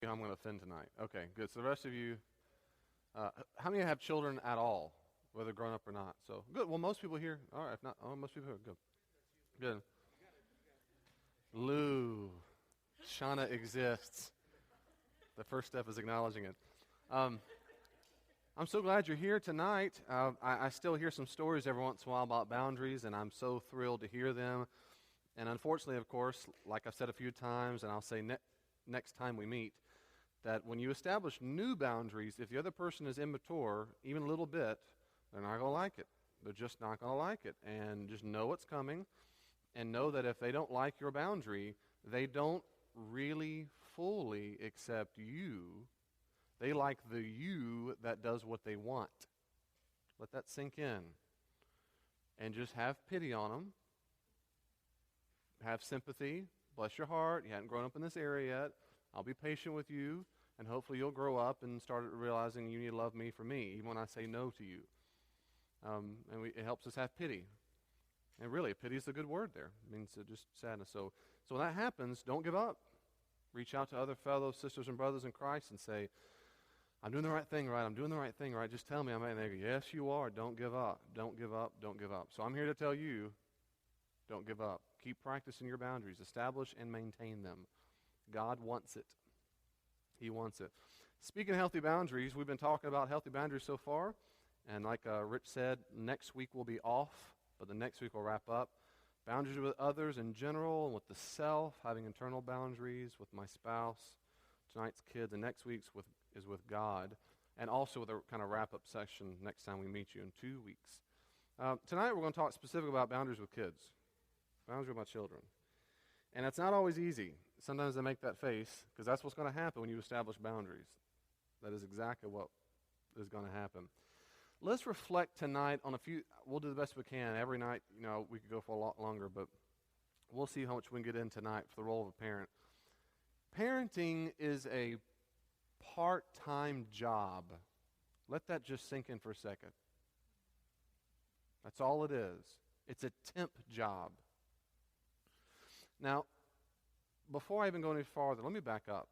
I'm going to offend tonight. Okay, good. So the rest of you, how many have children at all, whether grown up or not? So good. Well, most people here. All right. If not, most people here. Good. Good. Lou, Shauna exists. The first step is acknowledging it. Um, I'm so glad you're here tonight. I still hear some stories every once in a while about boundaries, and I'm so thrilled to hear them. And unfortunately, of course, like I've said a few times, and I'll say next time we meet, that when you establish new boundaries, if the other person is immature, even a little bit, they're not going to like it. They're just not going to like it. And just know what's coming, and know that if they don't like your boundary, they don't really fully accept you. They like the you that does what they want. Let that sink in. And just have pity on them. Have sympathy. Bless your heart. You hadn't grown up in this area yet. I'll be patient with you. And hopefully you'll grow up and start realizing you need to love me for me, even when I say no to you. It helps us have pity. And really, pity is a good word there. It means just sadness. So when that happens, don't give up. Reach out to other fellow sisters and brothers in Christ and say, I'm doing the right thing, right? I'm doing the right thing, right? Just tell me. And they go, yes, you are. Don't give up. Don't give up. Don't give up. So I'm here to tell you, don't give up. Keep practicing your boundaries. Establish and maintain them. God wants it. He wants it. Speaking of healthy boundaries, we've been talking about healthy boundaries so far. And like Rich said, next week we'll be off, but the next week we'll wrap up. Boundaries with others in general and with the self, having internal boundaries with my spouse, tonight's kids, and next week's is with God, and also with a kind of wrap-up section next time we meet you in 2 weeks. Tonight we're going to talk specifically about boundaries with kids, boundaries with my children. And it's not always easy. Sometimes they make that face, because that's what's going to happen when you establish boundaries. That is exactly what is going to happen. Let's reflect tonight on a few. We'll do the best we can. Every night, we could go for a lot longer, but we'll see how much we can get in tonight for the role of a parent. Parenting is a part-time job. Let that just sink in for a second. That's all it is. It's a temp job. Now, before I even go any farther, let me back up.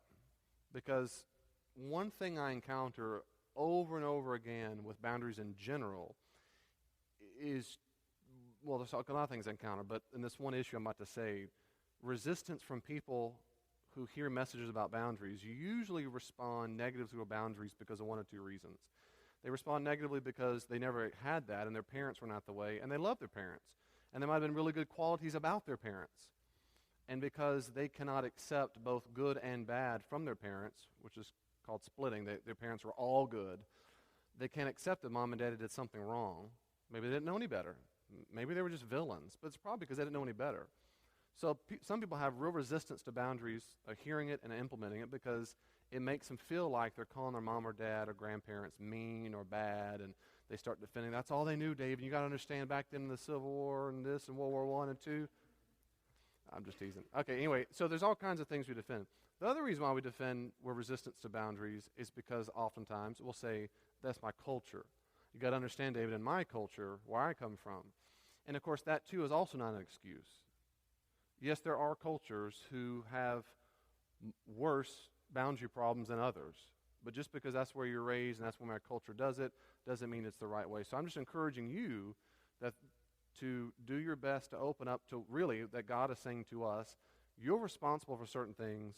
Because one thing I encounter over and over again with boundaries in general is, well, there's a lot of things I encounter, but in this one issue I'm about to say, resistance from people who hear messages about boundaries usually respond negatively to boundaries because of one of two reasons. They respond negatively because they never had that and their parents were not the way, and they love their parents. And there might have been really good qualities about their parents. And because they cannot accept both good and bad from their parents, which is called splitting, their parents were all good, they can't accept that mom and daddy did something wrong. Maybe they didn't know any better. Maybe they were just villains, but it's probably because they didn't know any better. So some people have real resistance to boundaries, hearing it and implementing it, because it makes them feel like they're calling their mom or dad or grandparents mean or bad, and they start defending. That's all they knew, Dave. And you got to understand, back then in the Civil War and this and World War I and II. I'm just teasing. Okay, anyway, so there's all kinds of things we defend. The other reason why we defend we're resistance to boundaries is because oftentimes we'll say, that's my culture. You got to understand, David, in my culture, where I come from. And of course, that too is also not an excuse. Yes, there are cultures who have worse boundary problems than others. But just because that's where you're raised and that's where my culture does it, doesn't mean it's the right way. So I'm just encouraging you to do your best to open up to really that God is saying to us, you're responsible for certain things.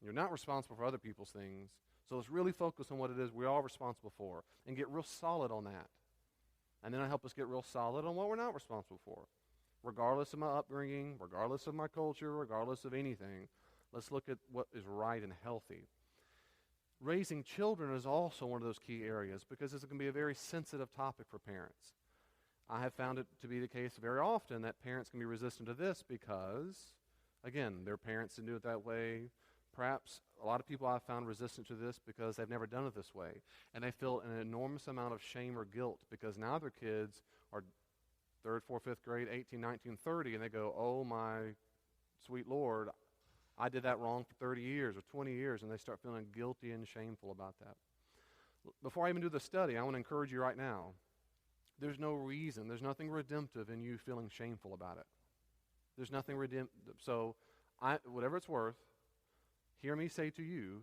You're not responsible for other people's things. So let's really focus on what it is we're all responsible for and get real solid on that. And then it'll help us get real solid on what we're not responsible for. Regardless of my upbringing, regardless of my culture, regardless of anything, let's look at what is right and healthy. Raising children is also one of those key areas because this can be a very sensitive topic for parents. I have found it to be the case very often that parents can be resistant to this because, again, their parents didn't do it that way. Perhaps a lot of people I've found resistant to this because they've never done it this way. And they feel an enormous amount of shame or guilt because now their kids are 3rd, 4th, 5th grade, 18, 19, 30, and they go, oh my sweet Lord, I did that wrong for 30 years or 20 years, and they start feeling guilty and shameful about that. Before I even do the study, I want to encourage you right now. There's no reason, there's nothing redemptive in you feeling shameful about it. There's nothing redemptive. So, whatever it's worth, hear me say to you,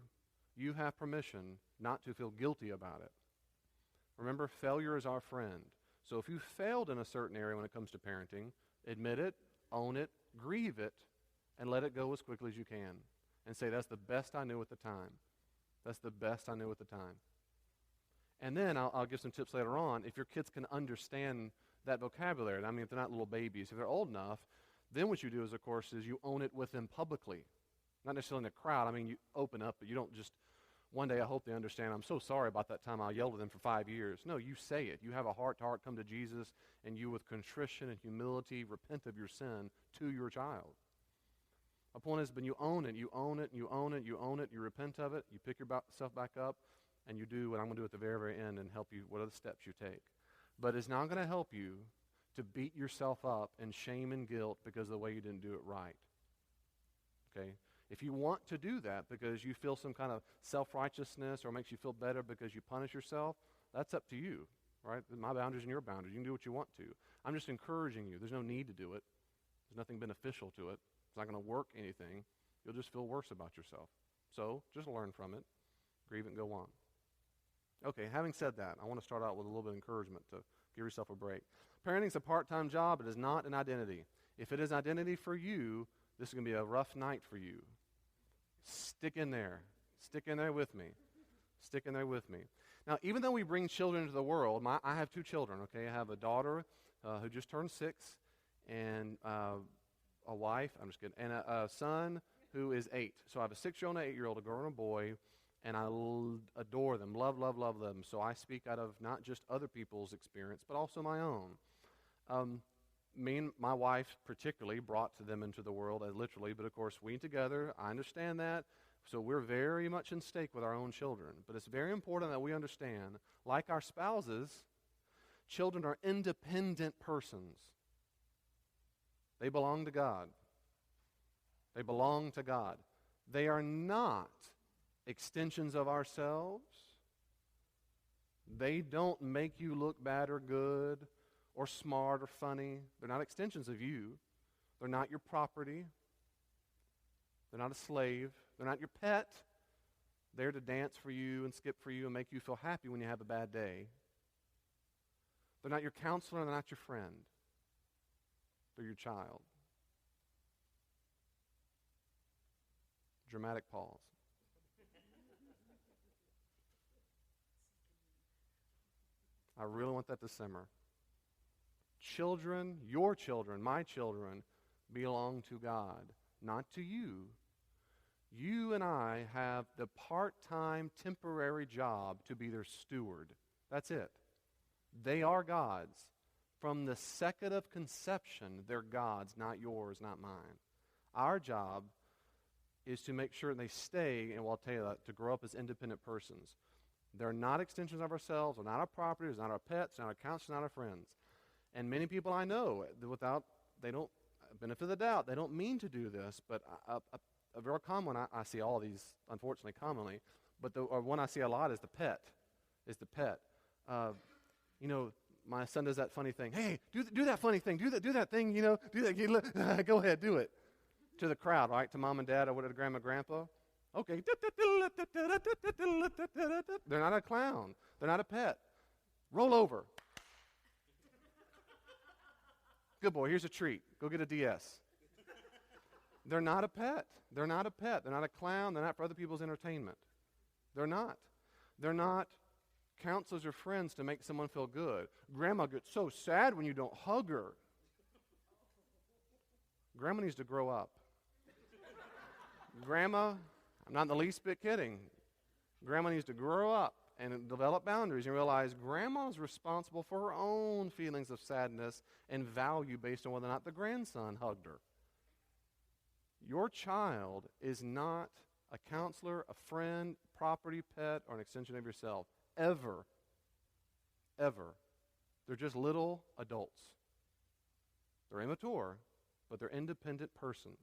you have permission not to feel guilty about it. Remember, failure is our friend. So if you failed in a certain area when it comes to parenting, admit it, own it, grieve it, and let it go as quickly as you can. And say, that's the best I knew at the time. That's the best I knew at the time. And then I'll give some tips later on. If your kids can understand that vocabulary, I mean, if they're not little babies, if they're old enough, then what you do is, of course, is you own it with them publicly. Not necessarily in a crowd. I mean, you open up, but you don't just, one day I hope they understand, I'm so sorry about that time I yelled at them for 5 years. No, you say it. You have a heart-to-heart come to Jesus, and you with contrition and humility repent of your sin to your child. My point is, when you own it, you own it, you own it, you own it, you repent of it, you pick yourself back up, and you do what I'm going to do at the very, very end and help you, what are the steps you take. But it's not going to help you to beat yourself up in shame and guilt because of the way you didn't do it right. Okay? If you want to do that because you feel some kind of self-righteousness or makes you feel better because you punish yourself, that's up to you, right? My boundaries and your boundaries. You can do what you want to. I'm just encouraging you. There's no need to do it. There's nothing beneficial to it. It's not going to work anything. You'll just feel worse about yourself. So just learn from it, grieve it, and go on. Okay, having said that, I want to start out with a little bit of encouragement to give yourself a break. Parenting's a part-time job. It is not an identity. If it is identity for you, this is going to be a rough night for you. Stick in there. Stick in there with me. Stick in there with me. Now, even though we bring children into the world, I have 2 children, okay? I have a daughter who just turned 6, and a wife, I'm just kidding, and a son who is 8. So I have a 6-year-old and an 8-year-old, a girl and a boy, and I adore them, love them. So I speak out of not just other people's experience, but also my own. Me and my wife particularly brought them into the world, literally, but of course we together, I understand that, so we're very much in stake with our own children. But it's very important that we understand, like our spouses, children are independent persons. They belong to God. They belong to God. They are not extensions of ourselves. They don't make you look bad or good or smart or funny. They're not extensions of you. They're not your property. They're not a slave. They're not your pet. They're to dance for you and skip for you and make you feel happy when you have a bad day. They're not your counselor. They're not your friend. They're your child. Dramatic pause. I really want that to simmer. Children, your children, my children, belong to God, not to you. You and I have the part-time, temporary job to be their steward. That's it. They are God's. From the second of conception, they're God's, not yours, not mine. Our job is to make sure they stay, and I'll tell you that, to grow up as independent persons. They're not extensions of ourselves. They're not our property. They're not our pets. They're not our counselors. They're not our friends. And many people I know, they don't, benefit of the doubt, they don't mean to do this, but a very common one, I see all these, unfortunately, commonly, but the one I see a lot is the pet. My son does that funny thing. Hey, do that funny thing. Do that thing, do that. Go ahead, do it. To the crowd, right? To mom and dad or whatever, grandma, grandpa. Okay. They're not a clown. They're not a pet. Roll over. Good boy, here's a treat. Go get a DS. They're not a pet. They're not a pet. They're not a clown. They're not for other people's entertainment. They're not. They're not counselors or friends to make someone feel good. Grandma gets so sad when you don't hug her. Grandma needs to grow up. Grandma, I'm not in the least bit kidding. Grandma needs to grow up and develop boundaries and realize Grandma's responsible for her own feelings of sadness and value based on whether or not the grandson hugged her. Your child is not a counselor, a friend, property, pet, or an extension of yourself. Ever. Ever. They're just little adults. They're immature, but they're independent persons.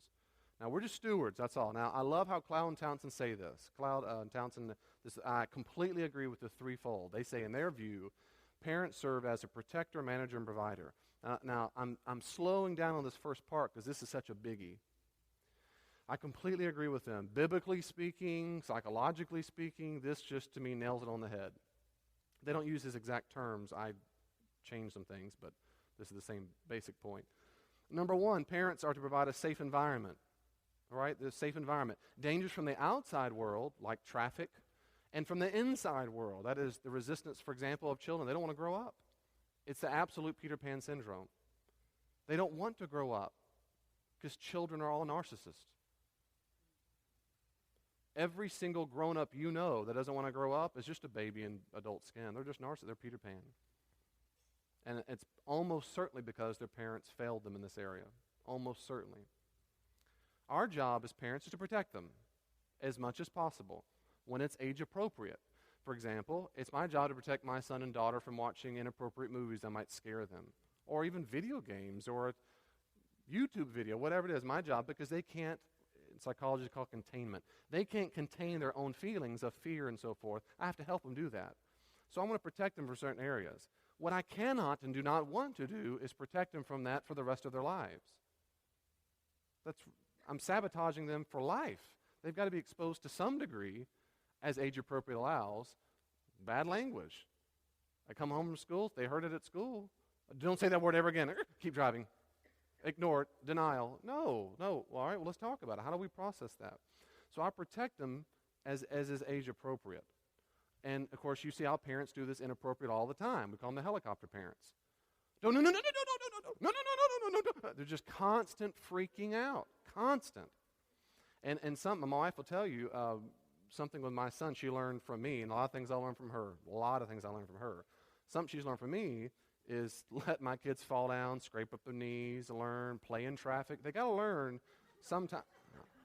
Now, we're just stewards, that's all. Now, I love how Cloud and Townsend say this. Cloud and Townsend, I completely agree with the threefold. They say, in their view, parents serve as a protector, manager, and provider. Now, I'm slowing down on this first part because this is such a biggie. I completely agree with them. Biblically speaking, psychologically speaking, this just to me nails it on the head. They don't use these exact terms. I changed some things, but this is the same basic point. Number one, parents are to provide a safe environment. All right, the safe environment. Dangers from the outside world, like traffic, and from the inside world. That is the resistance, for example, of children. They don't want to grow up. It's the absolute Peter Pan syndrome. They don't want to grow up because children are all narcissists. Every single grown-up you know that doesn't want to grow up is just a baby in adult skin. They're just narcissists. They're Peter Pan. And it's almost certainly because their parents failed them in this area. Almost certainly. Our job as parents is to protect them as much as possible when it's age appropriate. For example, it's my job to protect my son and daughter from watching inappropriate movies that might scare them, or even video games or a YouTube video, whatever it is, my job, because they can't, in psychology it's called containment. They can't contain their own feelings of fear and so forth. I have to help them do that. So I want to protect them for certain areas. What I cannot and do not want to do is protect them from that for the rest of their lives. I'm sabotaging them for life. They've got to be exposed to some degree, as age appropriate allows, bad language. I come home from school, they heard it at school. Don't say that word ever again. Keep driving. Ignore it. Denial. No. All right, well, let's talk about it. How do we process that? So I protect them as is age appropriate. And, of course, you see how parents do this inappropriate all the time. We call them the helicopter parents. No. They're just constant freaking out. Constant. And something, my wife will tell you, something with my son she learned from me, and a lot of things I learned from her. A lot of things I learned from her. Something she's learned from me is let my kids fall down, scrape up their knees, learn, play in traffic. They got to learn sometime.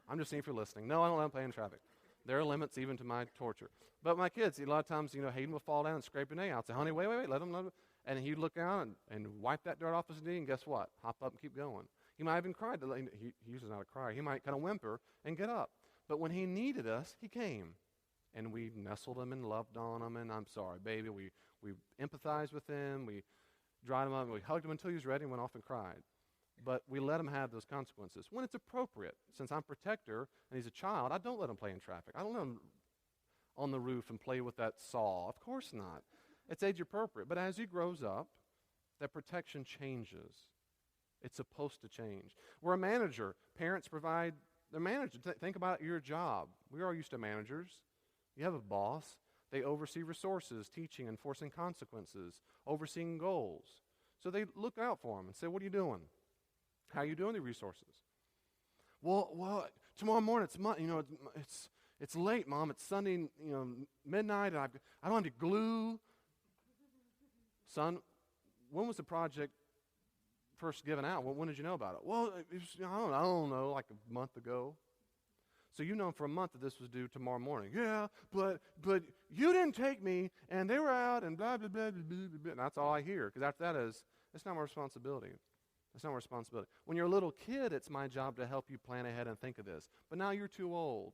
I'm just seeing if you're listening. No, I don't let them play in traffic. There are limits even to my torture. But my kids, a lot of times, Hayden will fall down and scrape a knee. I'll say, honey, wait, let him. And he'd look down and wipe that dirt off his knee, and guess what? Hop up and keep going. He might even cry. He usually not a crier. He might kind of whimper and get up. But when he needed us, he came. And we nestled him and loved on him, and I'm sorry, baby. We empathized with him. We dried him up, and we hugged him until he was ready and went off and cried. But we let him have those consequences when it's appropriate. Since I'm protector and he's a child, I don't let him play in traffic. I don't let him on the roof and play with that saw. Of course not. It's age appropriate. But as he grows up, that protection changes. It's supposed to change. We're a manager. Parents provide their manager. Think about your job. We are used to managers. You have a boss. They oversee resources, teaching, enforcing consequences, overseeing goals. So they look out for them and say, what are you doing? How are you doing the resources? Well, tomorrow morning it's late, Mom. It's Sunday, midnight, and I don't have any glue. Son, when was the project first given out? When did you know about it? Well, I don't know, like a month ago. So you know for a month that this was due tomorrow morning. Yeah, but you didn't take me, and they were out, and blah, blah, blah, blah, blah, blah. And that's all I hear, because after that it's not my responsibility. It's not my responsibility. When you're a little kid, it's my job to help you plan ahead and think of this. But now you're too old.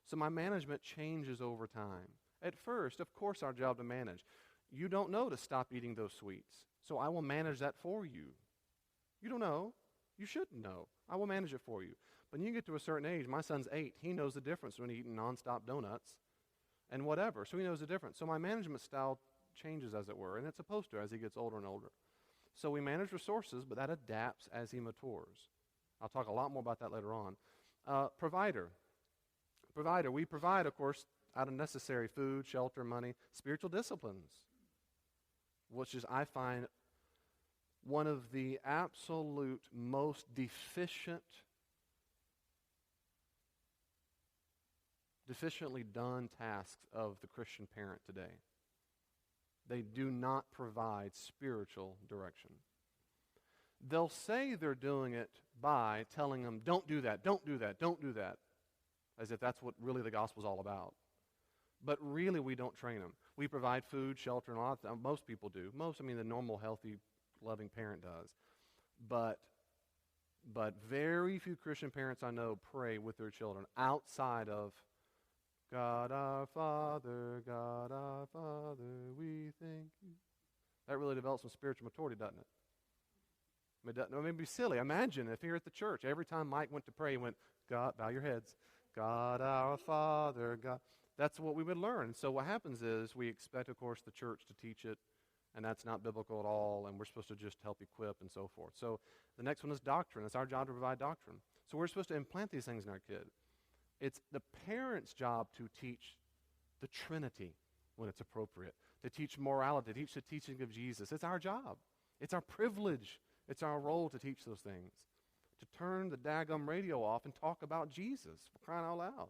So my management changes over time. At first, of course, our job to manage. You don't know to stop eating those sweets. So I will manage that for you. You don't know. You shouldn't know. I will manage it for you. But when you get to a certain age, my son's 8. He knows the difference when eating nonstop donuts and whatever. So he knows the difference. So my management style changes, as it were, and it's supposed to as he gets older and older. So we manage resources, but that adapts as he matures. I'll talk a lot more about that later on. Provider. We provide, of course, out of necessary food, shelter, money, spiritual disciplines, which is, I find, one of the absolute most deficiently done tasks of the Christian parent today. They do not provide spiritual direction. They'll say they're doing it by telling them, don't do that, don't do that, don't do that, as if that's what really the gospel's all about. But really, we don't train them. We provide food, shelter, and a lot of most people do. The normal, healthy, loving parent does. But very few Christian parents I know pray with their children outside of God our Father, we thank you. That really develops some spiritual maturity, doesn't it? It may be silly. Imagine if here at the church, every time Mike went to pray, he went, God, bow your heads. God our Father, God. That's what we would learn. And so what happens is we expect, of course, the church to teach it, and that's not biblical at all, and we're supposed to just help equip and so forth. So the next one is doctrine. It's our job to provide doctrine. So we're supposed to implant these things in our kid. It's the parent's job to teach the Trinity when it's appropriate, to teach morality, to teach the teaching of Jesus. It's our job. It's our privilege. It's our role to teach those things, to turn the daggum radio off and talk about Jesus, for crying out loud.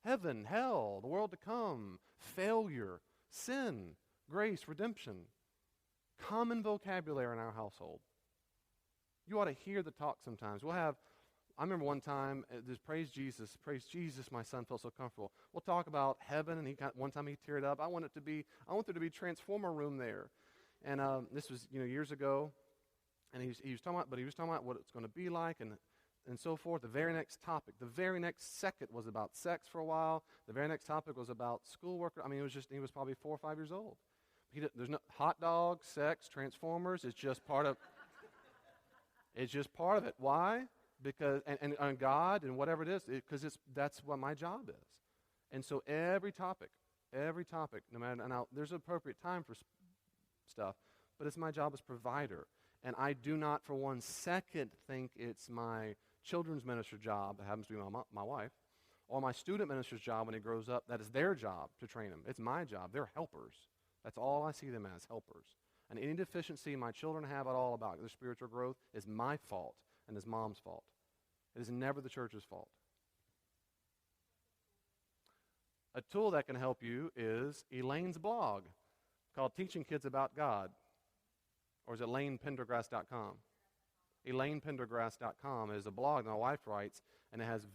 Heaven, hell, the world to come, failure, sin, grace, redemption. Common vocabulary in our household. You ought to hear the talk sometimes. I remember one time, just praise Jesus, my son felt so comfortable. We'll talk about heaven, and one time he teared up. I want there to be transformer room there. And this was years ago, and he was talking about what it's going to be like and so forth. The very next topic, the very next second was about sex for a while. The very next topic was about schoolwork. I mean, he was probably 4 or 5 years old. There's no hot dogs, sex, transformers. It's just part of it. Why? Because and God and whatever it is, because that's what my job is. And so every topic, no matter, now there's an appropriate time for stuff, but it's my job as provider. And I do not for 1 second think it's my children's minister job, that happens to be my wife, or my student minister's job when he grows up. That is their job to train him. It's my job. They're helpers. That's all I see them as, helpers. And any deficiency my children have at all about their spiritual growth is my fault and his mom's fault. It is never the church's fault. A tool that can help you is Elaine's blog called Teaching Kids About God. Or is it ElainePendergrass.com? ElainePendergrass.com is a blog that my wife writes, and it has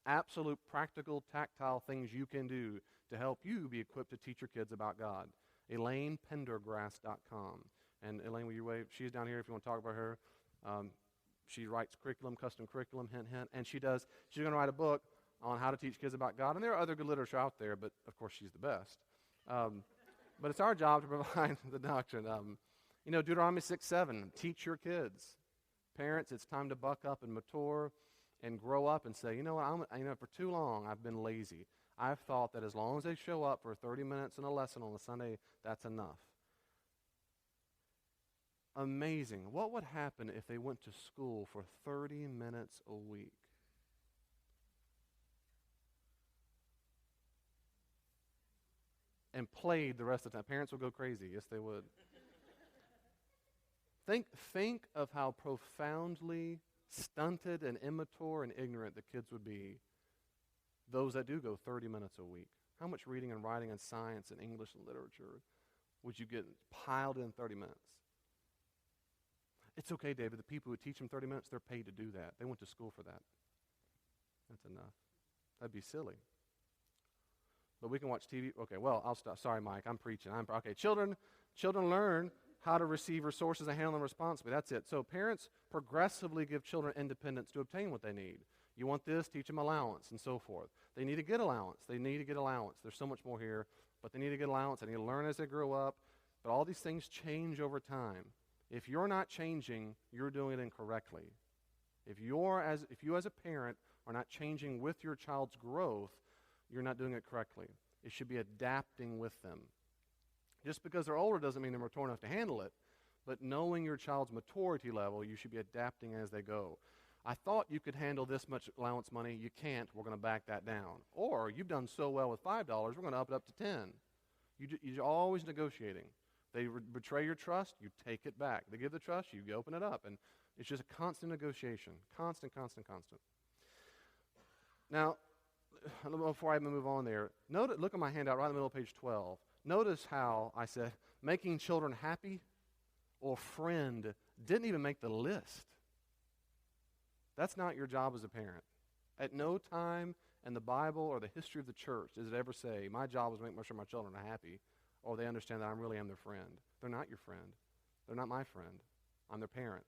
absolute practical, tactile things you can do to help you be equipped to teach your kids about God. ElainePendergrass.com. And Elaine, will you wave? She's down here if you want to talk about her. She writes curriculum, custom curriculum, hint, hint. And she's going to write a book on how to teach kids about God. And there are other good literature out there, but of course she's the best. But it's our job to provide the doctrine. Deuteronomy 6:7, teach your kids. Parents, it's time to buck up and mature and grow up and say, for too long I've been lazy. I've thought that as long as they show up for 30 minutes in a lesson on a Sunday, that's enough. Amazing. What would happen if they went to school for 30 minutes a week? And played the rest of the time. Parents would go crazy. Yes, they would. Think of how profoundly stunted and immature and ignorant the kids would be, those that do go 30 minutes a week. How much reading and writing and science and English and literature would you get piled in 30 minutes? It's okay, David. The people who teach them 30 minutes, they're paid to do that. They went to school for that. That's enough. That'd be silly. But we can watch TV. Okay, well, I'll stop. Sorry, Mike. I'm preaching. Okay, children learn how to receive resources and handle them responsibly. That's it. So parents progressively give children independence to obtain what they need. You want this, teach them allowance and so forth. They need to get allowance. There's so much more here, but they need to get allowance. They need to learn as they grow up. But all these things change over time. If you're not changing, you're doing it incorrectly. If you as a parent are not changing with your child's growth, you're not doing it correctly. It should be adapting with them. Just because they're older doesn't mean they're mature enough to handle it, but knowing your child's maturity level, you should be adapting as they go. I thought you could handle this much allowance money. You can't. We're going to back that down. Or you've done so well with $5, we're going to up it up to 10. You're always negotiating. They betray your trust, you take it back. They give the trust, you open it up. And it's just a constant negotiation. Constant. Now, before I even move on there, look at my handout right in the middle of page 12. Notice how I said making children happy or friend didn't even make the list. That's not your job as a parent. At no time in the Bible or the history of the church does it ever say, my job is to make sure my children are happy, or they understand that I really am their friend. They're not your friend. They're not my friend. I'm their parent.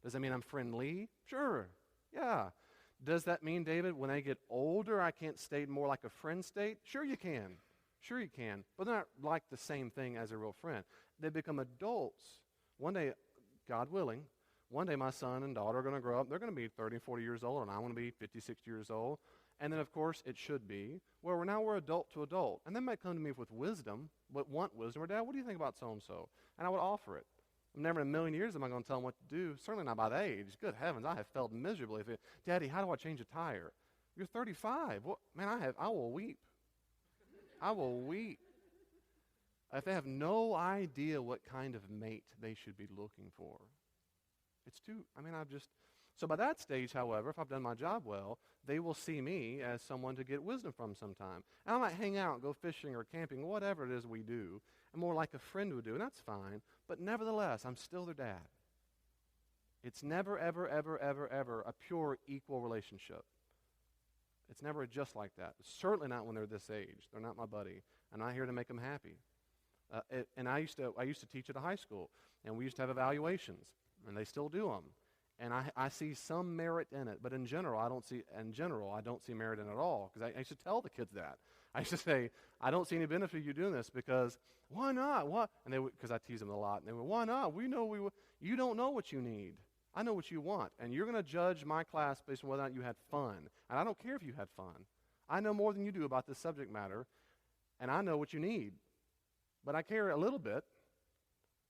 Does that mean I'm friendly? Sure. Yeah. Does that mean, David, when they get older, I can't stay more like a friend state? Sure you can. But they're not like the same thing as a real friend. They become adults. One day, God willing, One day my son and daughter are going to grow up. They're going to be 30 and 40 years old, and I want to be 50, 60 years old. And then, of course, it should be, where we're adult to adult. And they might come to me with wisdom, but want wisdom. Or, Dad, what do you think about so-and-so? And I would offer it. Never in a million years am I going to tell them what to do. Certainly not by that age. Good heavens, I have failed miserably. Daddy, how do I change a tire? You're 35. Well, man, I will weep. I will weep. If they have no idea what kind of mate they should be looking for. It's too, so by that stage, however, if I've done my job well, they will see me as someone to get wisdom from sometime. And I might hang out, go fishing or camping, whatever it is we do, and more like a friend would do, and that's fine. But nevertheless, I'm still their dad. It's never, ever, ever, ever, ever a pure equal relationship. It's never just like that. Certainly not when they're this age. They're not my buddy. I'm not here to make them happy. And I used to teach at a high school, and we used to have evaluations, and they still do them. And I see some merit in it, but in general, I don't see merit in it at all, because I used to tell the kids that. I used to say, I don't see any benefit of you doing this, because why not? What? And they would, because I tease them a lot, and they would, why not? You don't know what you need. I know what you want, and you're going to judge my class based on whether or not you had fun. And I don't care if you had fun. I know more than you do about this subject matter, and I know what you need. But I care a little bit.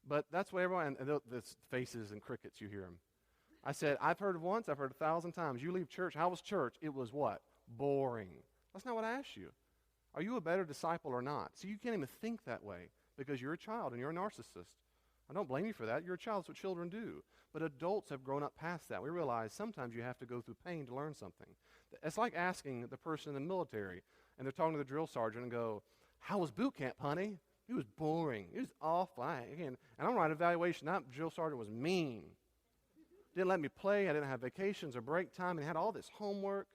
But that's what everyone, and this faces and crickets, you hear them. I said, I've heard it once, I've heard it 1,000 times. You leave church, how was church? It was what? Boring. That's not what I asked you. Are you a better disciple or not? See, you can't even think that way because you're a child and you're a narcissist. I don't blame you for that. You're a child. It's what children do. But adults have grown up past that. We realize sometimes you have to go through pain to learn something. It's like asking the person in the military, and they're talking to the drill sergeant and go, how was boot camp, honey? It was boring. It was awful. And I'm writing an evaluation. That drill sergeant was mean. Didn't let me play. I didn't have vacations or break time, and had all this homework.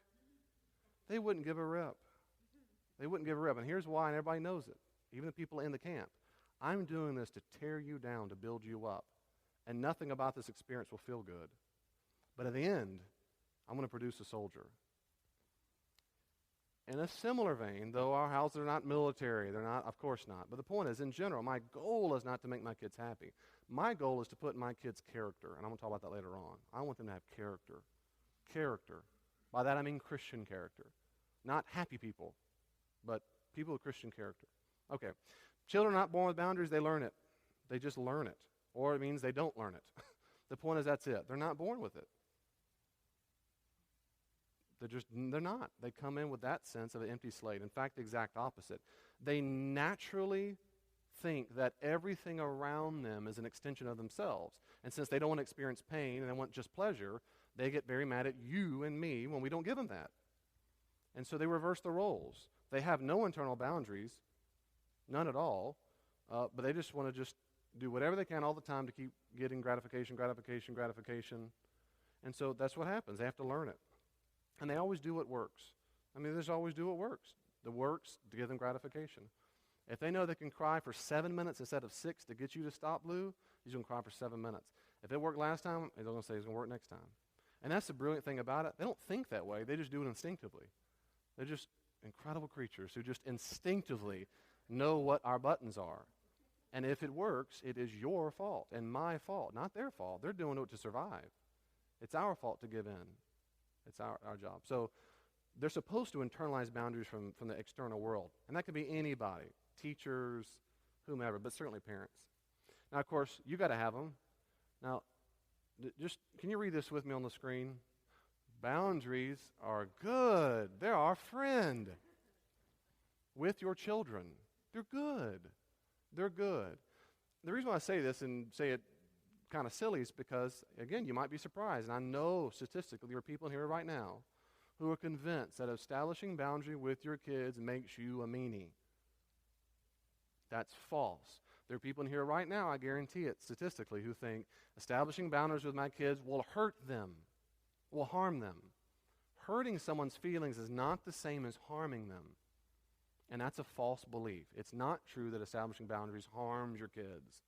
They wouldn't give a rip. They wouldn't give a rip. And here's why, and everybody knows it, even the people in the camp. I'm doing this to tear you down, to build you up. And nothing about this experience will feel good. But at the end, I'm going to produce a soldier. In a similar vein, though our houses are not military, they're not, of course not. But the point is, in general, my goal is not to make my kids happy. My goal is to put in my kids' character, and I'm going to talk about that later on. I want them to have character. Character. By that I mean Christian character. Not happy people, but people with Christian character. Okay. Children are not born with boundaries, they learn it. They just learn it. Or it means they don't learn it. The point is that's it. They're not born with it. They're not. They come in with that sense of an empty slate. In fact, the exact opposite. They naturally think that everything around them is an extension of themselves. And since they don't want to experience pain and they want just pleasure, they get very mad at you and me when we don't give them that. And so they reverse the roles. They have no internal boundaries, none at all, but they just want to just do whatever they can all the time to keep getting gratification. And so that's what happens. They have to learn it. And they always do what works. They just always do what works. The works to give them gratification. If they know they can cry for 7 minutes instead of 6 to get you to stop, Lou, he's going to cry for 7 minutes. If it worked last time, he's going to say it's going to work next time. And that's the brilliant thing about it. They don't think that way. They just do it instinctively. They're just incredible creatures who just instinctively know what our buttons are. And if it works, it is your fault and my fault, not their fault. They're doing it to survive. It's our fault to give in. It's our job. So they're supposed to internalize boundaries from the external world. And that could be anybody, teachers, whomever, but certainly parents. Now, of course, you got to have them. Now, can you read this with me on the screen? Boundaries are good. They're our friend. With your children. They're good. They're good. The reason why I say this and say it kind of silly is because, again, you might be surprised. And I know statistically there are people in here right now who are convinced that establishing boundary with your kids makes you a meanie. That's false. There are people in here right now, I guarantee it, statistically, who think establishing boundaries with my kids will hurt them, will harm them. Hurting someone's feelings is not the same as harming them. And that's a false belief. It's not true that establishing boundaries harms your kids.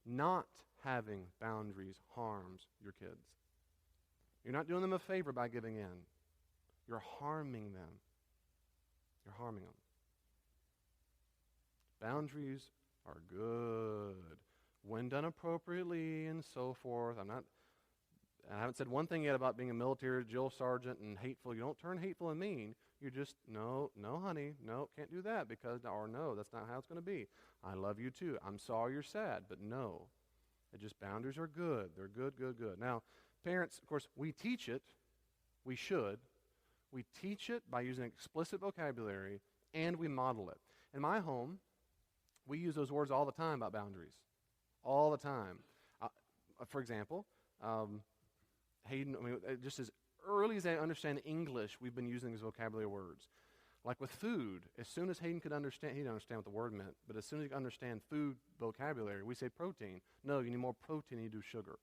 Not having boundaries harms your kids. You're not doing them a favor by giving in. You're harming them. You're harming them. Boundaries are good when done appropriately and so forth. I'm not And I haven't said one thing yet about being a military drill sergeant and hateful. You don't turn hateful and mean. You're just, no, honey, no, can't do that because, or no, that's not how it's going to be. I love you too. I'm sorry you're sad, but no. It just, boundaries are good. They're good, good, good. Now, parents, of course, we teach it. We should. We teach it by using explicit vocabulary, and we model it. In my home, we use those words all the time about boundaries. All the time. For example, Hayden, just as early as they understand English, we've been using these vocabulary words. Like with food, as soon as Hayden could understand, he didn't understand what the word meant, but as soon as he could understand food vocabulary, we say protein. No, you need more protein than you do sugar.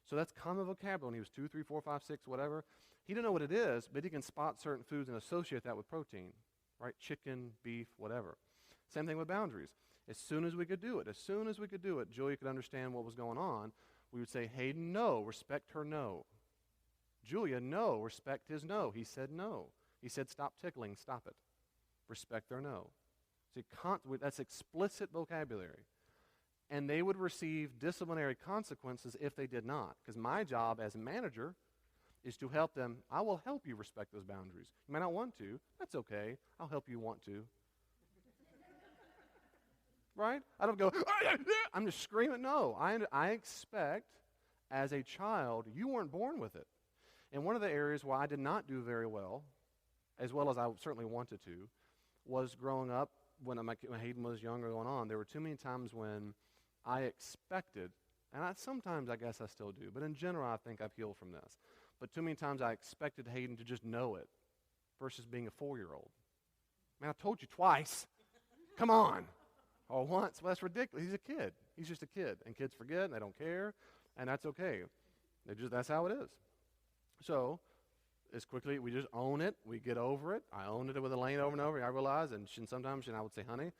So that's common vocabulary. When he was 2, 3, 4, 5, 6, whatever, he didn't know what it is, but he can spot certain foods and associate that with protein, right? Chicken, beef, whatever. Same thing with boundaries. As soon as we could do it, Julia could understand what was going on. We would say, Hayden, no, respect her no. Julia, no, respect his no. He said no. He said, stop tickling, stop it. Respect their no. See, that's explicit vocabulary. And they would receive disciplinary consequences if they did not. Because my job as a manager is to help them. I will help you respect those boundaries. You may not want to. That's okay. I'll help you want to. Right? I don't go, I'm just screaming. No, I expect as a child, you weren't born with it. And one of the areas where I did not do very well as I certainly wanted to, was growing up when Hayden was younger going on. There were too many times when I expected, and sometimes I guess I still do, but in general I think I've healed from this. But too many times I expected Hayden to just know it versus being a 4-year-old. Man, I told you twice. Come on. Or once. Well, that's ridiculous. He's a kid. He's just a kid. And kids forget, and they don't care, and that's okay. That's how it is. So, as quickly, we just own it. We get over it. I owned it with Elaine over and over. I realized, and sometimes I would say, honey,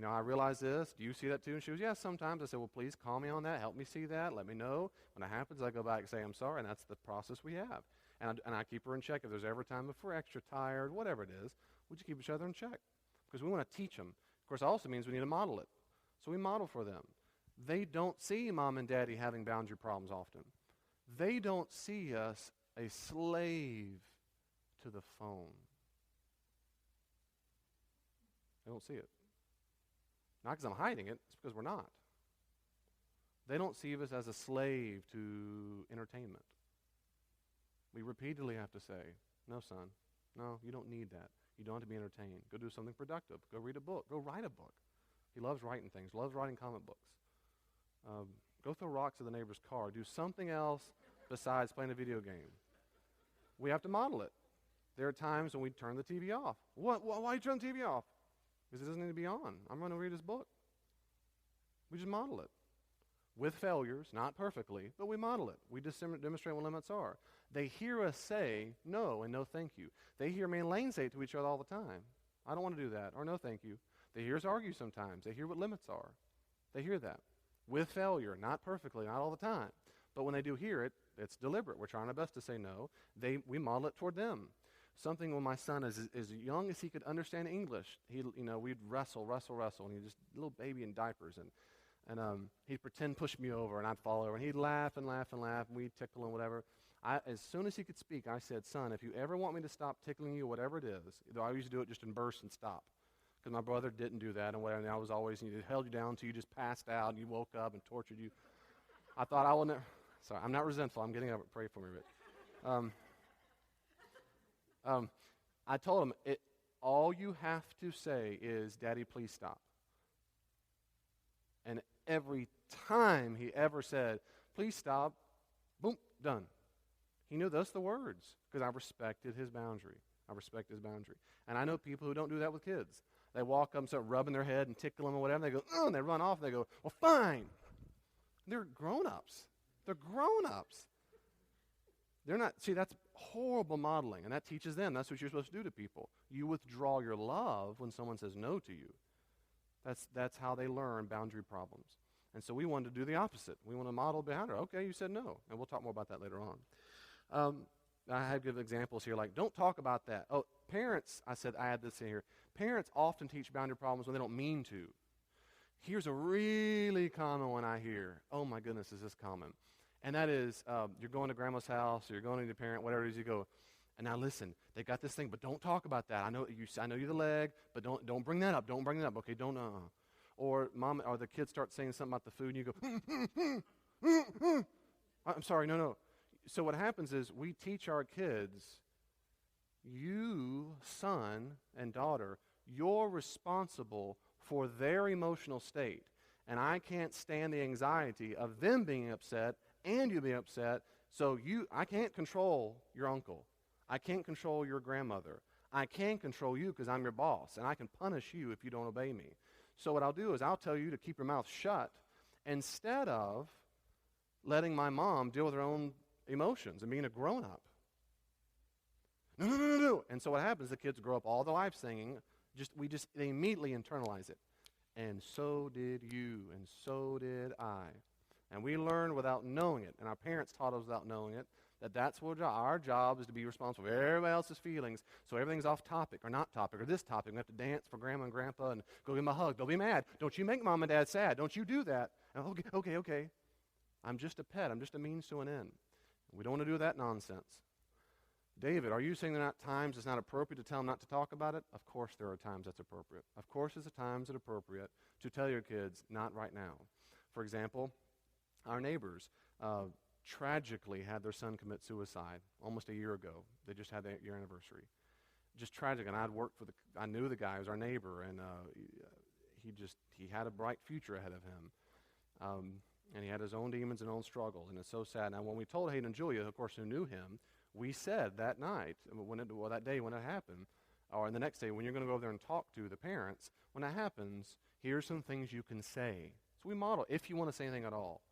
I realize this. Do you see that too? And she goes, yes, sometimes. I said, well, please call me on that. Help me see that. Let me know. When it happens, I go back and say, I'm sorry, and that's the process we have. And I keep her in check. If there's ever time if we're extra tired, whatever it is, we just keep each other in check because we want to teach them. Of course, it also means we need to model it. So we model for them. They don't see mom and daddy having boundary problems often. They don't see us a slave to the phone. They don't see it. Not because I'm hiding it, it's because we're not. They don't see us as a slave to entertainment. We repeatedly have to say, no, son, no, you don't need that. You don't have to be entertained. Go do something productive. Go read a book. Go write a book. He loves writing things, loves writing comic books. Go throw rocks at the neighbor's car. Do something else besides playing a video game. We have to model it. There are times when we turn the TV off. Why you turn the TV off? Because it doesn't need to be on. I'm going to read his book. We just model it. With failures, not perfectly, but we model it. We demonstrate what limits are. They hear us say no and no thank you. They hear me and Lane say it to each other all the time. I don't want to do that, or no thank you. They hear us argue sometimes. They hear what limits are. They hear that. With failure, not perfectly, not all the time. But when they do hear it, it's deliberate. We're trying our best to say no. We model it toward them. Something when my son is as young as he could understand English, we'd wrestle, and he's just a little baby in diapers, and he'd pretend push me over, and I'd fall over, and he'd laugh and laugh and laugh, and we'd tickle him, whatever. As soon as he could speak, I said, son, if you ever want me to stop tickling you, whatever it is, though I used to do it just in bursts and stop, because my brother didn't do that, and whatever, and I was always, held you down until you just passed out, and you woke up and tortured you. I thought I will never, sorry, I'm not resentful, I'm getting over it, pray for me, Rick. I told him, all you have to say is, Daddy, please stop. And every time he ever said, please stop, boom, done. He knew those the words because I respected his boundary. And I know people who don't do that with kids. They walk up and start rubbing their head and tickle them or whatever. And they go, oh, and they run off. And they go, well, fine. They're grown-ups. They're not, see, that's horrible modeling, and that teaches them. That's what you're supposed to do to people. You withdraw your love when someone says no to you. That's how they learn boundary problems. And so we wanted to do the opposite. We want to model boundary. Okay, you said no, and we'll talk more about that later on. I have good examples here, like don't talk about that. Oh, parents, I had this in here. Parents often teach boundary problems when they don't mean to. Here's a really common one I hear. Oh my goodness, is this common? And that is, you're going to grandma's house, or you're going to your parent, whatever it is, you go, and now listen, they got this thing, but don't talk about that. I know you're the leg, but don't bring that up. Don't bring that up. Okay, don't. Or mom, or the kids start saying something about the food, and you go, I'm sorry, no. So what happens is we teach our kids, you, son and daughter, you're responsible for their emotional state. And I can't stand the anxiety of them being upset and you being upset. So I can't control your uncle. I can't control your grandmother. I can control you because I'm your boss, and I can punish you if you don't obey me. So what I'll do is I'll tell you to keep your mouth shut instead of letting my mom deal with her own emotions and being a grown-up. No. And so what happens, the kids grow up all their life singing, they immediately internalize it. And so did you, and so did I. And we learned without knowing it, and our parents taught us without knowing it, that's what our job is, to be responsible for everybody else's feelings, so everything's off topic or not topic or this topic. We have to dance for grandma and grandpa and go give them a hug. Don't be mad. Don't you make mom and dad sad. Don't you do that. Okay. I'm just a pet. I'm just a means to an end. We don't want to do that nonsense. David, are you saying there are not times it's not appropriate to tell them not to talk about it? Of course there are times that's appropriate. Of course there's times it's appropriate to tell your kids, not right now. For example, our neighbors tragically had their son commit suicide almost a year ago. They just had their year anniversary. Just tragic. And I knew the guy. He was our neighbor, and he had a bright future ahead of him. And he had his own demons and own struggles, and it's so sad. Now, when we told Hayden and Julia, of course, who knew him, we said that night, that day when it happened, or the next day when you're going to go over there and talk to the parents, when that happens, here's some things you can say. So we model, if you want to say anything at all.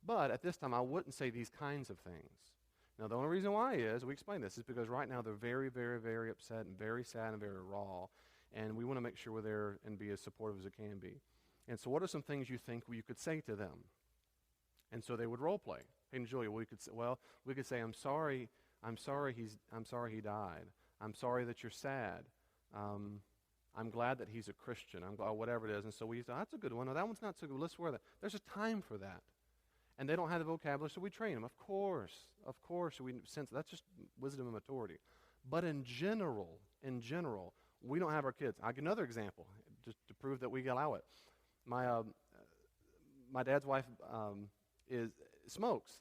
But at this time, I wouldn't say these kinds of things. Now, the only reason why we explain this, is because right now they're very, very, very upset and very sad and very raw, and we want to make sure we're there and be as supportive as it can be. And so what are some things you think you could say to them? And so they would role play. Hey, and Julia, we could say, I'm sorry he died. I'm sorry that you're sad. I'm glad that he's a Christian. I'm glad, whatever it is. And so we say, that's a good one. No, that one's not so good. Let's wear that. There's a time for that. And they don't have the vocabulary, so we train them. Of course, we sense that's just wisdom and maturity. But in general, we don't have our kids. I'll give another example, just to prove that we allow it. My dad's wife smokes,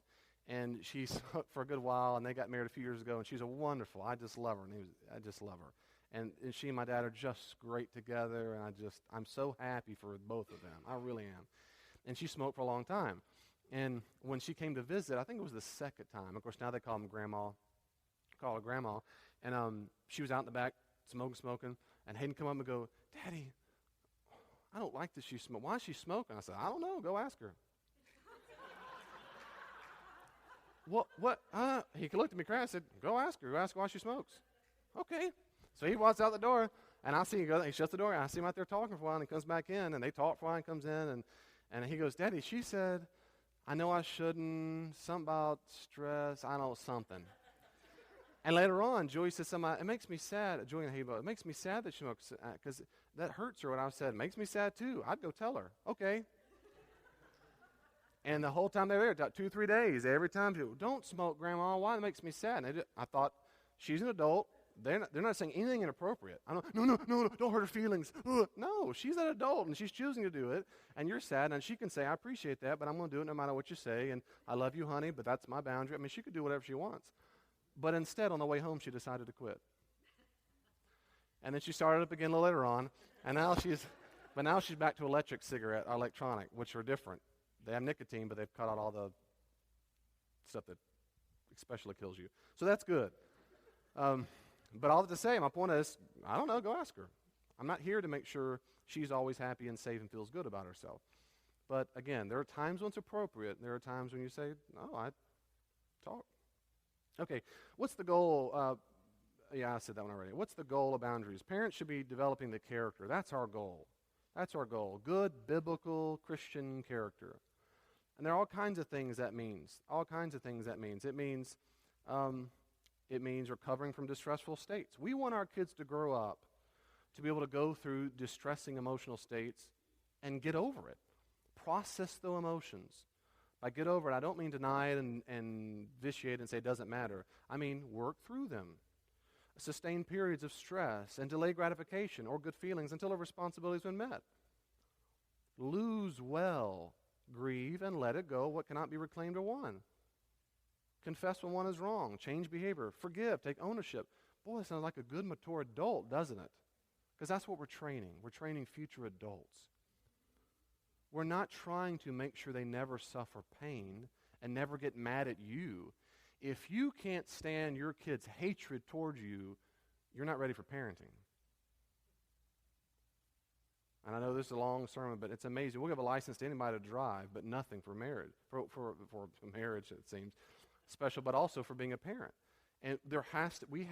and she smoked for a good while, and they got married a few years ago, and she's a wonderful. I just love her, I just love her. And she and my dad are just great together, and I'm so happy for both of them. I really am. And she smoked for a long time. And when she came to visit, I think it was the second time. Of course, now they call her grandma. And she was out in the back smoking. And Hayden come up and go, Daddy, I don't like that she smokes. Why is she smoking? I said, I don't know. Go ask her. What? He looked at me crazy. I said, go ask her. Go ask her why she smokes. Okay. So he walks out the door, and I see him go. He shuts the door, and I see him out there talking for a while, and he comes back in, and they talk for a while, and comes in, and he goes, Daddy, she said, I know I shouldn't, something about stress, I know something. And later on, Joey says something, it makes me sad, Joey and Hebo, it makes me sad that she smokes, because that hurts her what I said. It makes me sad too. I'd go tell her. Okay. And the whole time they were there, 2-3 days, every time people, don't smoke, Grandma, why? It makes me sad. And I thought, she's an adult. They're not saying anything inappropriate. No, don't hurt her feelings. No, she's an adult, and she's choosing to do it, and you're sad, and she can say, I appreciate that, but I'm going to do it no matter what you say, and I love you, honey, but that's my boundary. I mean, she could do whatever she wants. But instead, on the way home, she decided to quit. And then she started up again a little later on, and now she's back to electronic, which are different. They have nicotine, but they've cut out all the stuff that especially kills you. So that's good. But all to say, my point is, I don't know, go ask her. I'm not here to make sure she's always happy and safe and feels good about herself. But again, there are times when it's appropriate, and there are times when you say, no, I talk. Okay, what's the goal? I said that one already. What's the goal of boundaries? Parents should be developing the character. That's our goal. That's our goal. Good, biblical, Christian character. And there are all kinds of things that means. It means recovering from distressful states. We want our kids to grow up to be able to go through distressing emotional states and get over it. Process the emotions. By get over it, I don't mean deny it and vitiate it and say it doesn't matter. I mean work through them. Sustain periods of stress and delay gratification or good feelings until a responsibility has been met. Lose well, grieve, and let it go what cannot be reclaimed or won. Confess when one is wrong, change behavior, forgive, take ownership. Boy, that sounds like a good mature adult, doesn't it? Because that's what we're training. We're training future adults. We're not trying to make sure they never suffer pain and never get mad at you. If you can't stand your kid's hatred towards you, you're not ready for parenting. And I know this is a long sermon, but it's amazing. We'll give a license to anybody to drive, but nothing for marriage. For marriage, it seems special, but also for being a parent. And we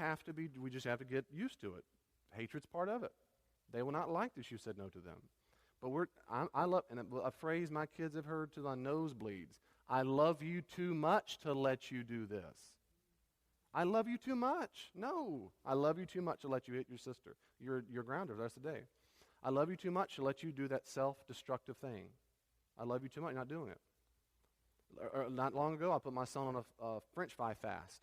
just have to get used to it. Hatred's part of it. They will not like this. You said no to them. But I love, and a phrase my kids have heard to my nosebleeds: I love you too much to let you do this. I love you too much. No, I love you too much to let you hit your sister. You're grounded the rest of the day. I love you too much to let you do that self-destructive thing. I love you too much. You're not doing it. Not long ago, I put my son on a French fry fast.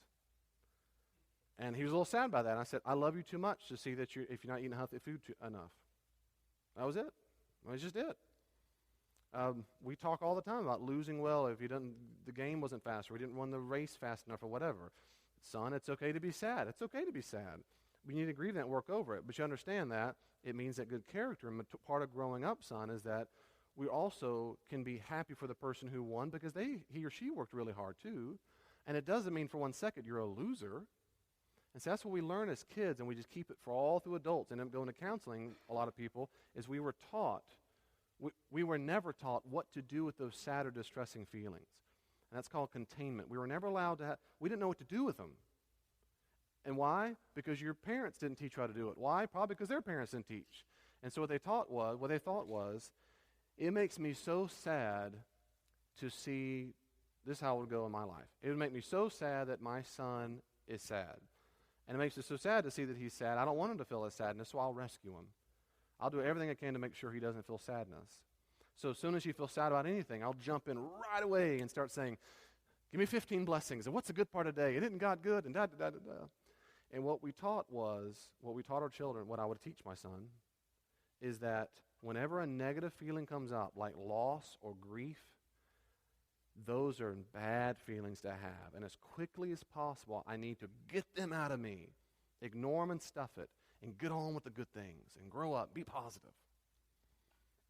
And he was a little sad by that. And I said, I love you too much to see that if you're not eating healthy food enough. That was it. That was just it. We talk all the time about losing well if the game wasn't fast, or we didn't run the race fast enough, or whatever. Son, it's okay to be sad. It's okay to be sad. We need to grieve that and work over it. But you understand that it means that good character, and part of growing up, son, is that we also can be happy for the person who won because he or she worked really hard too. And it doesn't mean for 1 second you're a loser. And so that's what we learn as kids, and we just keep it for all through adults. And then going to counseling, a lot of people, is we were taught, we were never taught what to do with those sad or distressing feelings. And that's called containment. We were never allowed to we didn't know what to do with them. And why? Because your parents didn't teach you how to do it. Why? Probably because their parents didn't teach. And so what they thought was, it makes me so sad to see this is how it would go in my life. It would make me so sad that my son is sad. And it makes me so sad to see that he's sad. I don't want him to feel his sadness, so I'll rescue him. I'll do everything I can to make sure he doesn't feel sadness. So as soon as you feel sad about anything, I'll jump in right away and start saying, give me 15 blessings, and what's a good part of the day? And isn't God good? And da-da-da-da-da. And what we taught our children, what I would teach my son, is that whenever a negative feeling comes up, like loss or grief, those are bad feelings to have. And as quickly as possible, I need to get them out of me. Ignore them and stuff it, and get on with the good things, and grow up, be positive.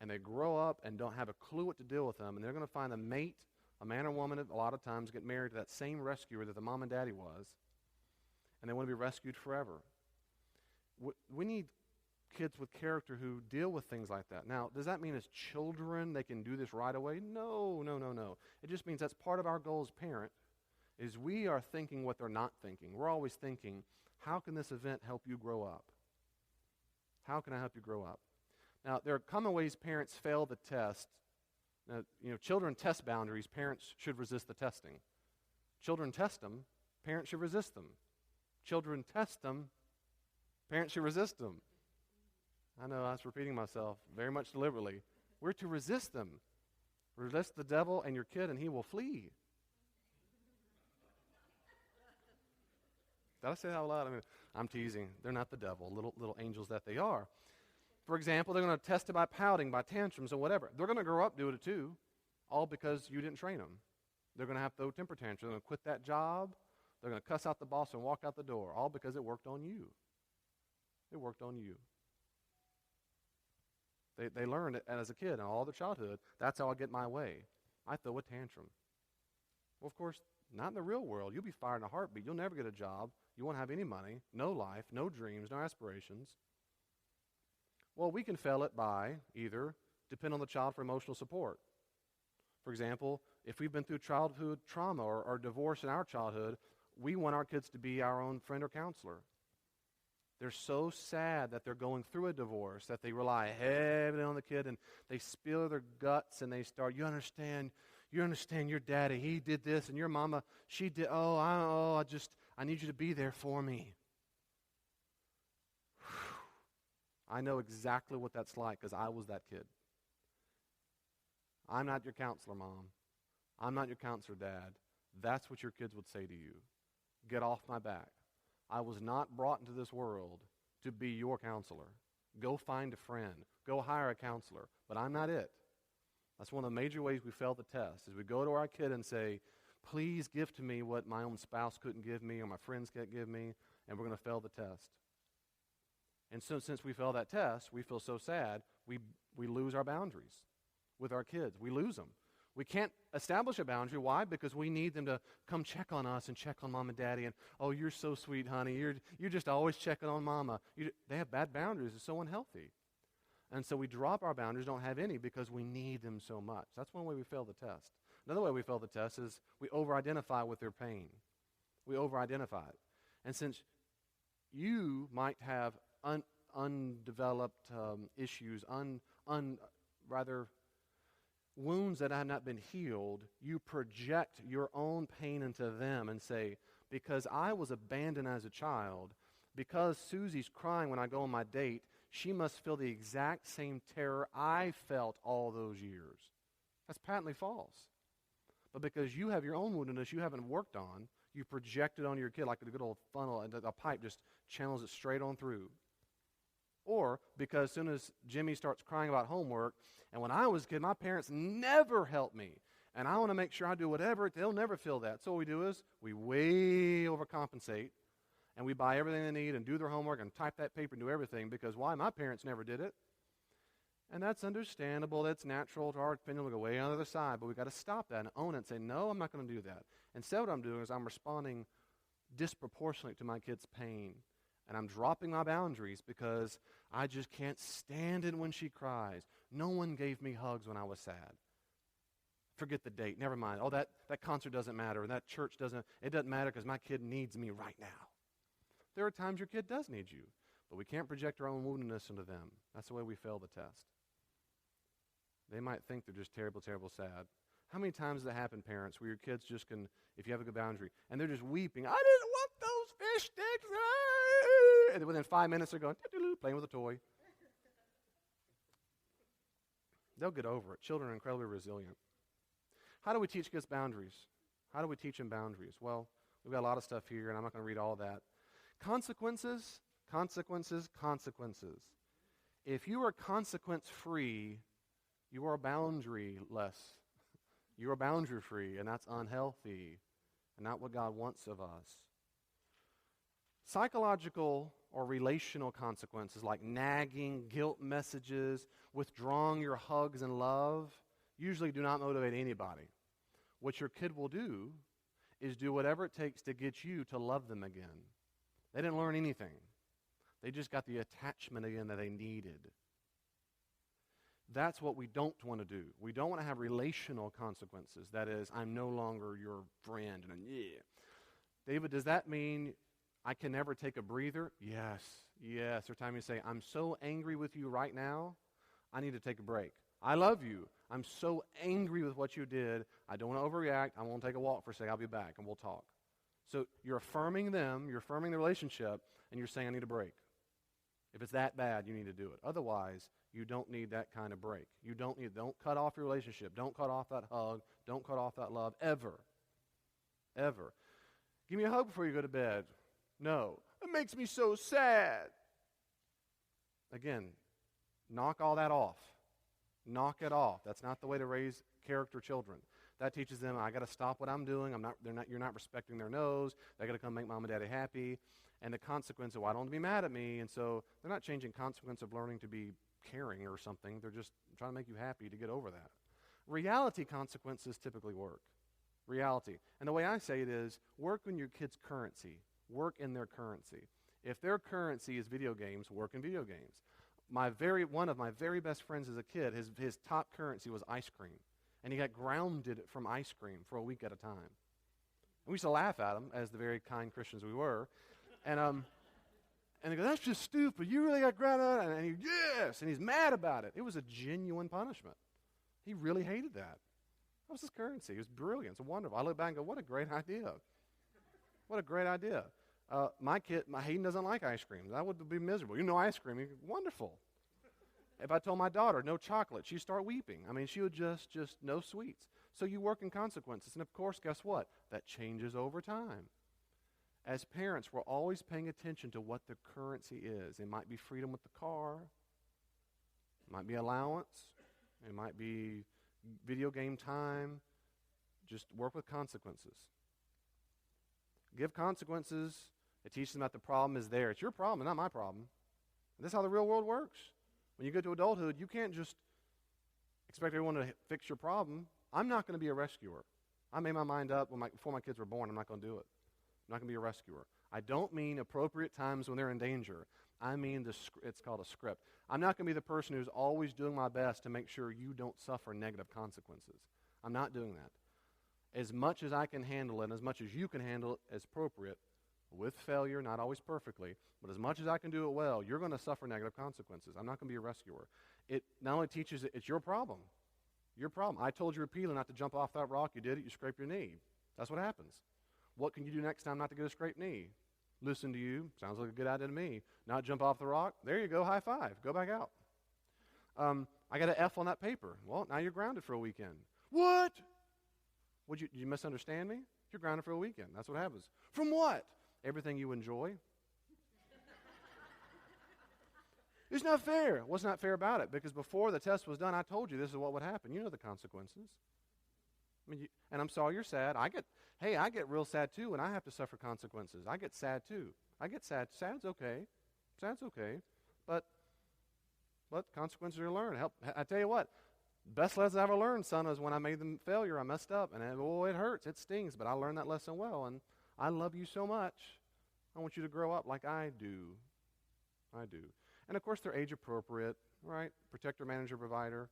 And they grow up and don't have a clue what to do with them, and they're going to find a mate, a man or woman, a lot of times get married to that same rescuer that the mom and daddy was, and they want to be rescued forever. We need kids with character who deal with things like that. Now, does that mean as children they can do this right away? No. It just means that's part of our goal as parent, is we are thinking what they're not thinking. We're always thinking, how can this event help you grow up? How can I help you grow up? Now, there are common ways parents fail the test. Now, children test boundaries. Parents should resist the testing. Children test them. Parents should resist them. Children test them. Parents should resist them. I know I was repeating myself very much deliberately. We're to resist them. Resist the devil and your kid, and he will flee. Did I say that out loud? I mean, I'm teasing. They're not the devil, little angels that they are. For example, they're going to test it by pouting, by tantrums, or whatever. They're going to grow up doing it too, all because you didn't train them. They're going to have throw temper tantrums. They're going to quit that job. They're going to cuss out the boss and walk out the door, all because it worked on you. It worked on you. They learned it as a kid and all their childhood. That's how I get my way. I throw a tantrum. Well, of course, not in the real world. You'll be fired in a heartbeat. You'll never get a job. You won't have any money, no life, no dreams, no aspirations. Well, we can fail it by either depend on the child for emotional support. For example, if we've been through childhood trauma or divorce in our childhood, we want our kids to be our own friend or counselor. They're so sad that they're going through a divorce that they rely heavily on the kid, and they spill their guts, and they start, you understand your daddy, he did this, and your mama, she did, I need you to be there for me. I know exactly what that's like because I was that kid. I'm not your counselor, Mom. I'm not your counselor, Dad. That's what your kids would say to you. Get off my back. I was not brought into this world to be your counselor. Go find a friend. Go hire a counselor. But I'm not it. That's one of the major ways we fail the test, is we go to our kid and say, please give to me what my own spouse couldn't give me or my friends can't give me, and we're going to fail the test. And so since we fail that test, we feel so sad, we lose our boundaries with our kids. We lose them. We can't establish a boundary. Why? Because we need them to come check on us and check on Mom and Daddy. And, oh, you're so sweet, honey. You're just always checking on Mama. They have bad boundaries. It's so unhealthy. And so we drop our boundaries, don't have any, because we need them so much. That's one way we fail the test. Another way we fail the test is we over-identify with their pain. We over-identify it. And since you might have undeveloped issues, rather wounds that have not been healed, you project your own pain into them and say, because I was abandoned as a child, because Susie's crying when I go on my date, she must feel the exact same terror I felt all those years. That's patently false. But because you have your own woundedness you haven't worked on, you project it on your kid like a good old funnel, and a pipe just channels it straight on through. Or because as soon as Jimmy starts crying about homework, and when I was a kid, my parents never helped me, and I want to make sure I do whatever, they'll never feel that. So what we do is we way overcompensate, and we buy everything they need and do their homework and type that paper and do everything, because why? My parents never did it. And that's understandable. That's natural to our opinion. We go way on the other side, but we've got to stop that and own it and say, no, I'm not going to do that. Instead, what I'm doing is I'm responding disproportionately to my kid's pain. And I'm dropping my boundaries because I just can't stand it when she cries. No one gave me hugs when I was sad. Forget the date. Never mind. Oh, that concert doesn't matter. And that church doesn't. It doesn't matter because my kid needs me right now. There are times your kid does need you. But we can't project our own woundedness into them. That's the way we fail the test. They might think they're just terrible, terrible sad. How many times does that happen, parents, where your kids just can, if you have a good boundary, and they're just weeping, I didn't want those fish sticks. And then within 5 minutes, they're going, playing with a toy. They'll get over it. Children are incredibly resilient. How do we teach kids boundaries? How do we teach them boundaries? Well, we've got a lot of stuff here, and I'm not going to read all that. Consequences, consequences, consequences. If you are consequence-free, you are boundary-less. You are boundary-free, and that's unhealthy, and not what God wants of us. Psychological or relational consequences like nagging, guilt messages, withdrawing your hugs and love usually do not motivate anybody. What your kid will do is do whatever it takes to get you to love them again. They didn't learn anything. They just got the attachment again that they needed. That's what we don't want to do. We don't want to have relational consequences. That is, I'm no longer your friend. And yeah. David, does that mean I can never take a breather? Yes. Yes. There's time you say, I'm so angry with you right now, I need to take a break. I love you. I'm so angry with what you did. I don't want to overreact. I won't take a walk for a second. I'll be back and we'll talk. So you're affirming them, you're affirming the relationship, and you're saying I need a break. If it's that bad, you need to do it. Otherwise, you don't need that kind of break. Don't cut off your relationship. Don't cut off that hug. Don't cut off that love, ever. Ever. Give me a hug before you go to bed. No. It makes me so sad. Again, knock all that off. Knock it off. That's not the way to raise character children. That teaches them, I got to stop what I'm doing. You're not respecting their nose. They got to come make mom and daddy happy. And the consequence of, why don't they be mad at me? And so they're not changing consequence of learning to be caring or something. They're just trying to make you happy to get over that. Reality consequences typically work. Reality. And the way I say it is, work on your kids' currency. Work in their currency. If their currency is video games, work in video games. One of my very best friends as a kid, his top currency was ice cream. And he got grounded from ice cream for a week at a time. And we used to laugh at him, as the very kind Christians we were. And they go, that's just stupid. You really got grounded? And he, yes! And he's mad about it. It was a genuine punishment. He really hated that. That was his currency. It was brilliant. It's wonderful. I look back and go, what a great idea. What a great idea. My Hayden doesn't like ice cream. That would be miserable. You know ice cream. Wonderful. If I told my daughter no chocolate, she'd start weeping. I mean, she would just no sweets. So you work in consequences. And of course, guess what? That changes over time. As parents, we're always paying attention to what the currency is. It might be freedom with the car. It might be allowance. It might be video game time. Just work with consequences. Give consequences. It teaches them that the problem is there. It's your problem, not my problem. And this is how the real world works. When you get to adulthood, you can't just expect everyone to fix your problem. I'm not going to be a rescuer. I made my mind up before my kids were born. I'm not going to do it. I'm not going to be a rescuer. I don't mean appropriate times when they're in danger. I mean it's called a script. I'm not going to be the person who's always doing my best to make sure you don't suffer negative consequences. I'm not doing that. As much as I can handle it, and as much as you can handle it as appropriate, with failure, not always perfectly, but as much as I can do it well, you're going to suffer negative consequences. I'm not going to be a rescuer. It not only teaches it's your problem. Your problem. I told you repeatedly not to jump off that rock. You did it. You scraped your knee. That's what happens. What can you do next time not to get a scraped knee? Listen to you. Sounds like a good idea to me. Not jump off the rock. There you go. High five. Go back out. I got an F on that paper. Well, now you're grounded for a weekend. What? Did you misunderstand me? You're grounded for a weekend. That's what happens. From what? Everything you enjoy. It's not fair. What's not fair about it? Because before the test was done, I told you this is what would happen. You know the consequences. I mean, and I'm sorry you're sad. I get real sad too when I have to suffer consequences. I get sad too. I get sad. Sad's okay. Sad's okay. But consequences are learned. I tell you what, best lesson I ever learned, son, was when I made the failure. I messed up, and it hurts. It stings, but I learned that lesson well, and I love you so much. I want you to grow up like I do. I do. And, of course, they're age-appropriate, right? Protector, manager, provider.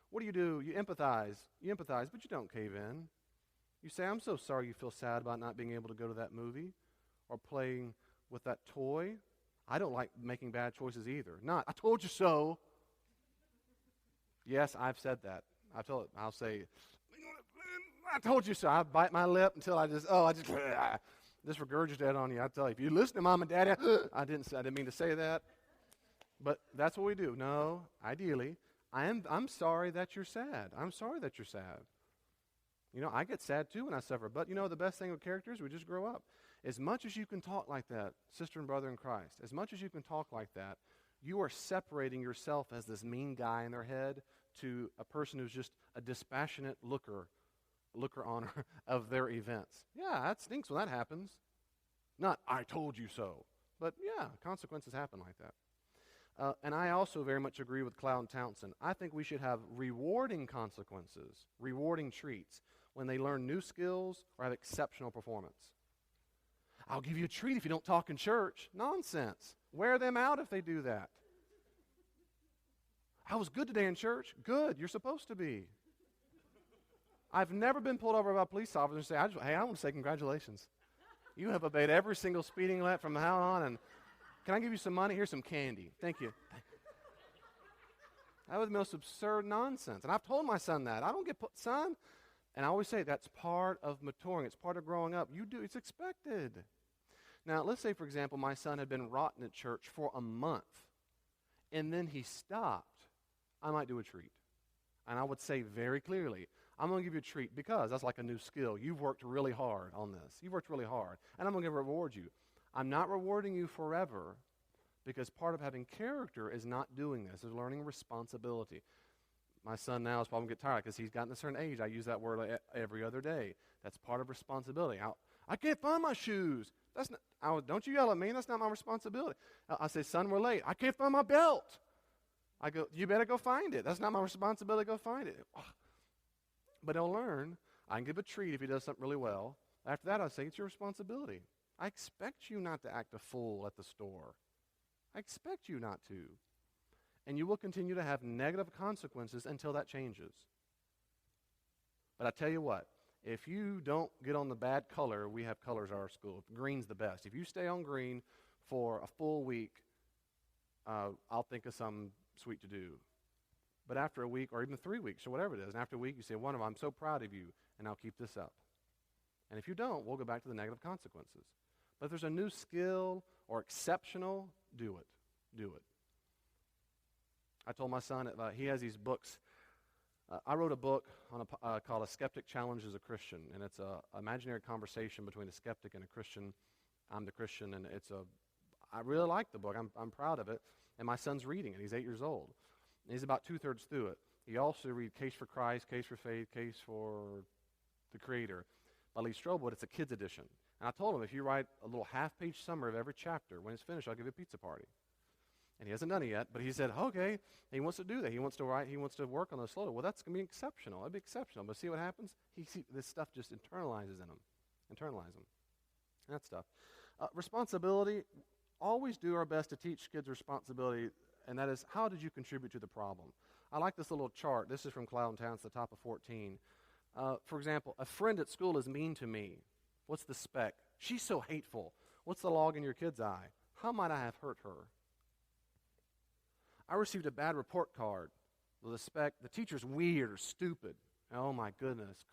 What do? You empathize. You empathize, but you don't cave in. You say, I'm so sorry you feel sad about not being able to go to that movie or playing with that toy. I don't like making bad choices either. Not, I told you so. Yes, I've said that. I'll say, I told you so. I bite my lip until I just regurgitate on you. I tell you, if you listen to mom and daddy, I didn't mean to say that. But that's what we do. No, ideally, I'm sorry that you're sad. I'm sorry that you're sad. You know, I get sad too when I suffer. But you know, the best thing with characters, we just grow up. As much as you can talk like that, sister and brother in Christ, as much as you can talk like that, you are separating yourself as this mean guy in their head to a person who's just a dispassionate looker-on of their events. Yeah, that stinks when that happens. Not, I told you so. But yeah, consequences happen like that. And I also very much agree with Cloud and Townsend. I think we should have rewarding consequences, rewarding treats, when they learn new skills or have exceptional performance. I'll give you a treat if you don't talk in church. Nonsense. Wear them out if they do that. I was good today in church. Good. You're supposed to be. I've never been pulled over by a police officer and say, hey, I want to say congratulations. You have obeyed every single speeding limit from now on, and can I give you some money? Here's some candy. Thank you. That was the most absurd nonsense. And I've told my son that. I don't get son. And I always say that's part of maturing. It's part of growing up. You do. It's expected. Now, let's say, for example, my son had been rotten at church for a month, and then he stopped. I might do a treat. And I would say very clearly, I'm going to give you a treat because that's like a new skill. You've worked really hard on this. You've worked really hard. And I'm going to reward you. I'm not rewarding you forever because part of having character is not doing this. Is learning responsibility. My son now is probably going to get tired because he's gotten a certain age. I use that word every other day. That's part of responsibility. I can't find my shoes. Don't you yell at me. That's not my responsibility. I say, son, we're late. I can't find my belt. I go, you better go find it. That's not my responsibility. Go find it. But he'll learn. I can give a treat if he does something really well. After that, I say, it's your responsibility. I expect you not to act a fool at the store. I expect you not to. And you will continue to have negative consequences until that changes. But I tell you what, if you don't get on the bad color, we have colors at our school. Green's the best. If you stay on green for a full week, I'll think of some sweet to do. But after a week, or even 3 weeks, or whatever it is, and after a week, you say, I'm so proud of you, and I'll keep this up. And if you don't, we'll go back to the negative consequences. But if there's a new skill or exceptional, do it. Do it. I told my son, he has these books. I wrote a book called A Skeptic Challenges a Christian, and it's an imaginary conversation between a skeptic and a Christian. I'm the Christian, and I really like the book. I'm proud of it, and my son's reading it. He's 8 years old. And he's about 2/3 through it. He also read Case for Christ, Case for Faith, Case for the Creator by Lee Strobel, but it's a kid's edition. And I told him, if you write a little half-page summary of every chapter, when it's finished, I'll give you a pizza party. And he hasn't done it yet, but he said, okay, he wants to do that. He wants to write, he wants to work on those slowly. Well, that's going to be exceptional. That'd be exceptional. But see what happens? This stuff just internalizes in him. Internalize them. That stuff. Responsibility, always do our best to teach kids responsibility, and that is, how did you contribute to the problem? I like this little chart. This is from Cloud & Town. It's the top of 14. For example, a friend at school is mean to me. What's the speck? She's so hateful. What's the log in your kid's eye? How might I have hurt her? I received a bad report card with a speck. The teacher's weird or stupid. Oh my goodness.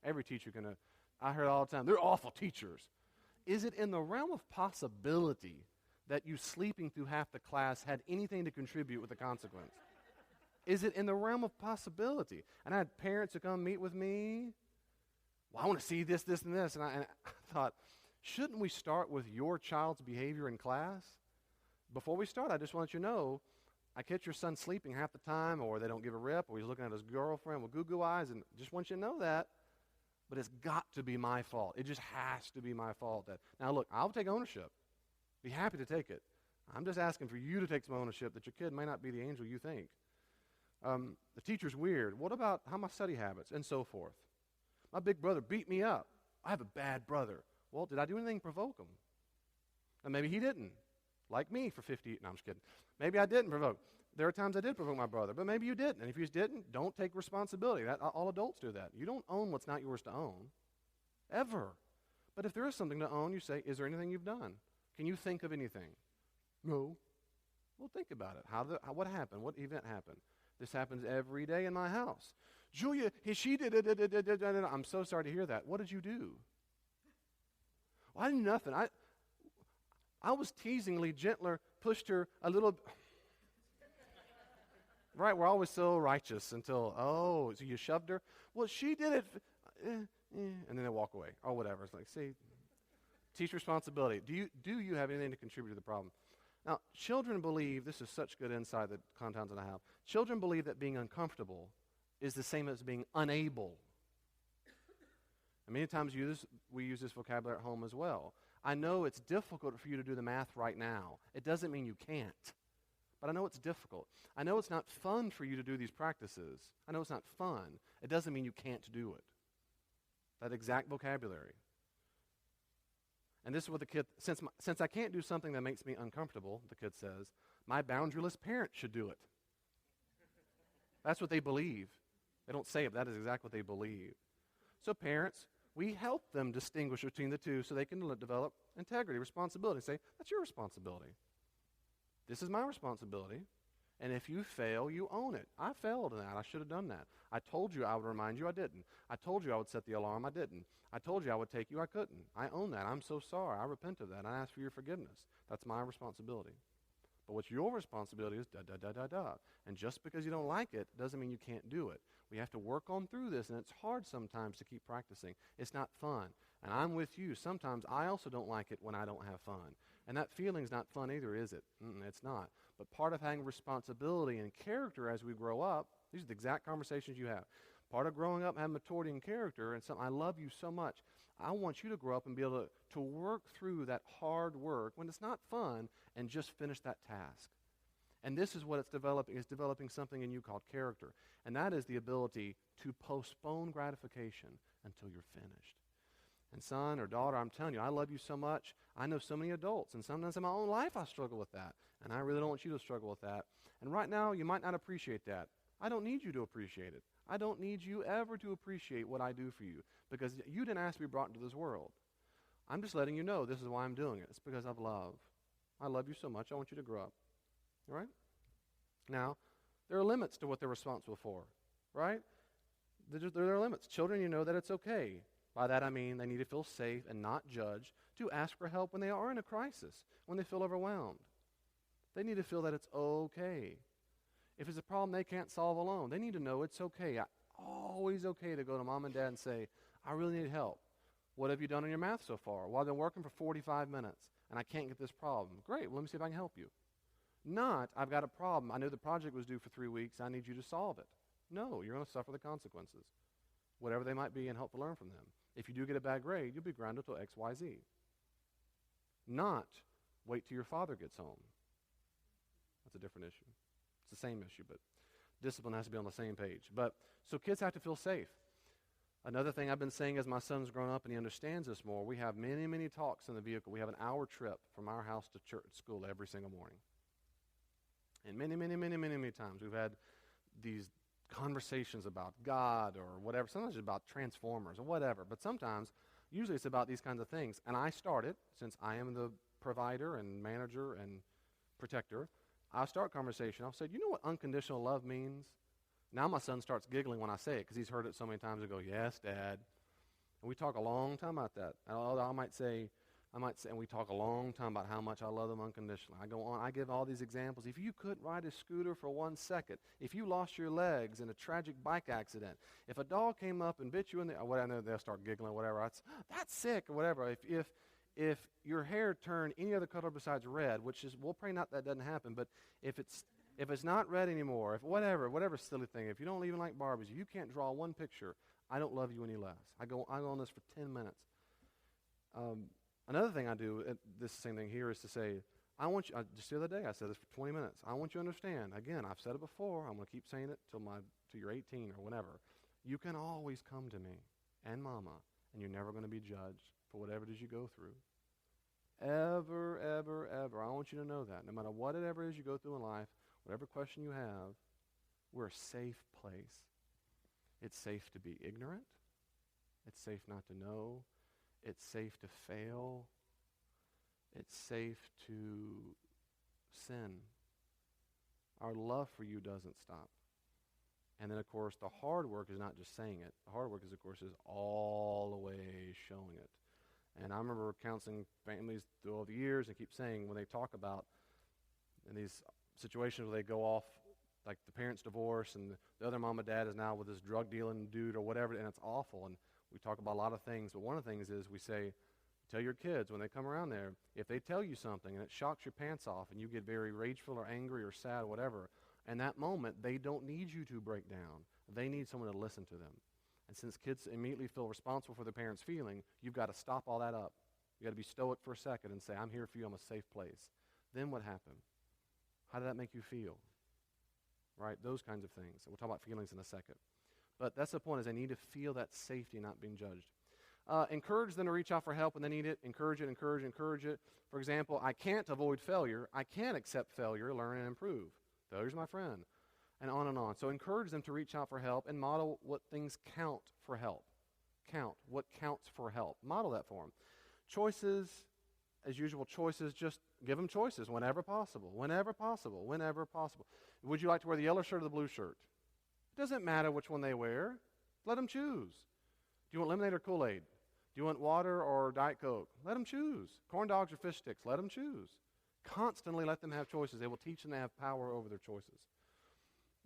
Every teacher I heard all the time, they're awful teachers. Is it in the realm of possibility that you sleeping through half the class had anything to contribute with the consequence? Is it in the realm of possibility? And I had parents who come meet with me. Well, I want to see this, this, and this. And I thought, shouldn't we start with your child's behavior in class? Before we start, I just want you to know, I catch your son sleeping half the time, or they don't give a rip, or he's looking at his girlfriend with goo-goo eyes, and just want you to know that. But it's got to be my fault. It just has to be my fault. Now, look, I'll take ownership. Be happy to take it. I'm just asking for you to take some ownership that your kid may not be the angel you think. The teacher's weird. What about how my study habits and so forth? My big brother beat me up. I have a bad brother. Well, did I do anything to provoke him? And maybe he didn't. Like me for 50. No, I'm just kidding. Maybe I didn't provoke. There are times I did provoke my brother, but maybe you didn't. And if you didn't, don't take responsibility. All adults do that. You don't own what's not yours to own, ever. But if there is something to own, you say, is there anything you've done? Can you think of anything? No. Well, think about it. What happened? What event happened? This happens every day in my house. Julia, she did it. I'm so sorry to hear that. What did you do? Well, I did nothing. I was teasingly gentler, pushed her a little. Right, we're always so righteous until, so you shoved her? Well, she did it. And then they walk away or whatever. It's like, see, teach responsibility. Do you have anything to contribute to the problem? Now, children believe, this is such good insight that compounds that I have. Children believe that being uncomfortable is the same as being unable. And many times we use this vocabulary at home as well. I know it's difficult for you to do the math right now. It doesn't mean you can't. But I know it's difficult. I know it's not fun for you to do these practices. I know it's not fun. It doesn't mean you can't do it. That exact vocabulary. And this is what the kid, since I can't do something that makes me uncomfortable, the kid says, my boundaryless parent should do it. That's what they believe. They don't say it, but that is exactly what they believe. So parents, we help them distinguish between the two so they can develop integrity, responsibility. Say, that's your responsibility. This is my responsibility. And if you fail, you own it. I failed in that. I should have done that. I told you I would remind you. I didn't. I told you I would set the alarm. I didn't. I told you I would take you. I couldn't. I own that. I'm so sorry. I repent of that. I ask for your forgiveness. That's my responsibility. But what's your responsibility is da-da-da-da-da. And just because you don't like it doesn't mean you can't do it. We have to work on through this, and it's hard sometimes to keep practicing. It's not fun. And I'm with you. Sometimes I also don't like it when I don't have fun. And that feeling's not fun either, is it? It's not. But part of having responsibility and character as we grow up, these are the exact conversations you have. Part of growing up, having maturity and character, and something, I love you so much. I want you to grow up and be able to work through that hard work when it's not fun and just finish that task. And this is what it's developing. It's developing something in you called character. And that is the ability to postpone gratification until you're finished. And son or daughter, I'm telling you, I love you so much. I know so many adults, and sometimes in my own life I struggle with that. And I really don't want you to struggle with that. And right now, you might not appreciate that. I don't need you to appreciate it. I don't need you ever to appreciate what I do for you, because you didn't ask to be brought into this world. I'm just letting you know this is why I'm doing it. It's because of love. I love you so much. I want you to grow up. All right? Now, there are limits to what they're responsible for, right? There are limits. Children, you know that it's okay. By that I mean they need to feel safe and not judged to ask for help when they are in a crisis, when they feel overwhelmed. They need to feel that it's okay. If it's a problem they can't solve alone, they need to know it's okay. Always okay to go to mom and dad and say, I really need help. What have you done on your math so far? Well, I've been working for 45 minutes, and I can't get this problem. Great, well, let me see if I can help you. Not, I've got a problem. I know the project was due for 3 weeks. I need you to solve it. No, you're going to suffer the consequences, whatever they might be, and hope to learn from them. If you do get a bad grade, you'll be grounded till X, Y, Z. Not, wait till your father gets home. That's a different issue. It's the same issue, but discipline has to be on the same page. But so kids have to feel safe. Another thing I've been saying as my son's grown up and he understands this more, we have many, many talks in the vehicle. We have an hour trip from our house to church, school every single morning. And many, many, many, many, many times we've had these conversations about God or whatever. Sometimes it's about Transformers or whatever. But sometimes, usually it's about these kinds of things. And I started, since I am the provider and manager and protector, I'll start conversation. I'll say, you know what unconditional love means? Now my son starts giggling when I say it because he's heard it so many times and go, yes, Dad. And we talk a long time about that. I might say, and we talk a long time about how much I love them unconditionally. I go on, I give all these examples. If you couldn't ride a scooter for 1 second, if you lost your legs in a tragic bike accident, if a dog came up and bit you in the, I know they'll start giggling or whatever. That's sick or whatever. If your hair turned any other color besides red, which is, we'll pray not that doesn't happen, but if it's not red anymore, if whatever silly thing, if you don't even like Barbies, if you can't draw one picture, I don't love you any less. I go on this for 10 minutes. Another thing I do, this same thing here, is to say, I want you, just the other day I said this for 20 minutes, I want you to understand, again, I've said it before, I'm going to keep saying it till you're 18 or whenever, you can always come to me and Mama, and you're never going to be judged for whatever it is you go through. Ever, ever, ever. I want you to know that. No matter what it ever is you go through in life, whatever question you have, we're a safe place. It's safe to be ignorant. It's safe not to know. It's safe to fail. It's safe to sin. Our love for you doesn't stop. And then, of course, the hard work is not just saying it. The hard work is, of course, is all the way showing it. And I remember counseling families through all the years and keep saying when they talk about in these situations where they go off, like the parents divorce and the other mom and dad is now with this drug dealing dude or whatever, and it's awful. And we talk about a lot of things, but one of the things is we say, tell your kids when they come around there, if they tell you something and it shocks your pants off and you get very rageful or angry or sad or whatever, in that moment, they don't need you to break down. They need someone to listen to them. And since kids immediately feel responsible for their parents' feeling, you've got to stop all that up. You've got to be stoic for a second and say, I'm here for you, I'm a safe place. Then what happened? How did that make you feel? Right? Those kinds of things. And we'll talk about feelings in a second. But that's the point, is they need to feel that safety, not being judged. Encourage them to reach out for help when they need it. Encourage it. For example, I can't avoid failure. I can accept failure, learn, and improve. Failure's my friend. And on and on. So encourage them to reach out for help and model what things count for help. Count. What counts for help. Model that for them. Choices, as usual, just give them choices whenever possible. Whenever possible. Would you like to wear the yellow shirt or the blue shirt? It doesn't matter which one they wear. Let them choose. Do you want lemonade or Kool-Aid? Do you want water or Diet Coke? Let them choose. Corn dogs or fish sticks? Let them choose. Constantly let them have choices. They will teach them to have power over their choices.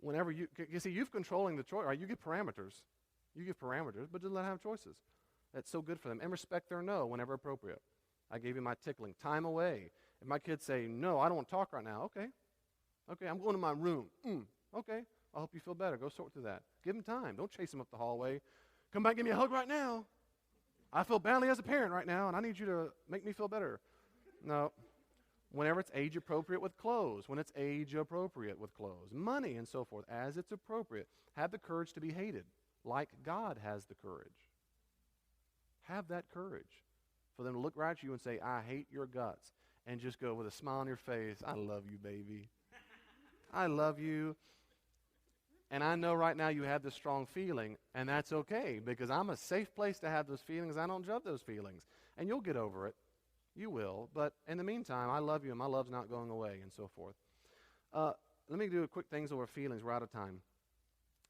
Whenever you see, you're controlling the choice, right? You give parameters, but just let them have choices. That's so good for them. And respect their no whenever appropriate. I gave you my tickling. Time away. If my kids say, no, I don't want to talk right now, okay, I'm going to my room. Okay, I'll help you feel better. Go sort through that. Give them time. Don't chase them up the hallway. Come back, give me a hug right now. I feel badly as a parent right now, and I need you to make me feel better. No. Whenever it's age appropriate with clothes, money and so forth, as it's appropriate, have the courage to be hated, like God has the courage. Have that courage for them to look right at you and say, I hate your guts, and just go with a smile on your face, I love you, baby. I love you. And I know right now you have this strong feeling, and that's okay, because I'm a safe place to have those feelings. I don't judge those feelings, and you'll get over it. You will, but in the meantime, I love you, and my love's not going away, and so forth. Let me do a quick things over feelings. We're out of time.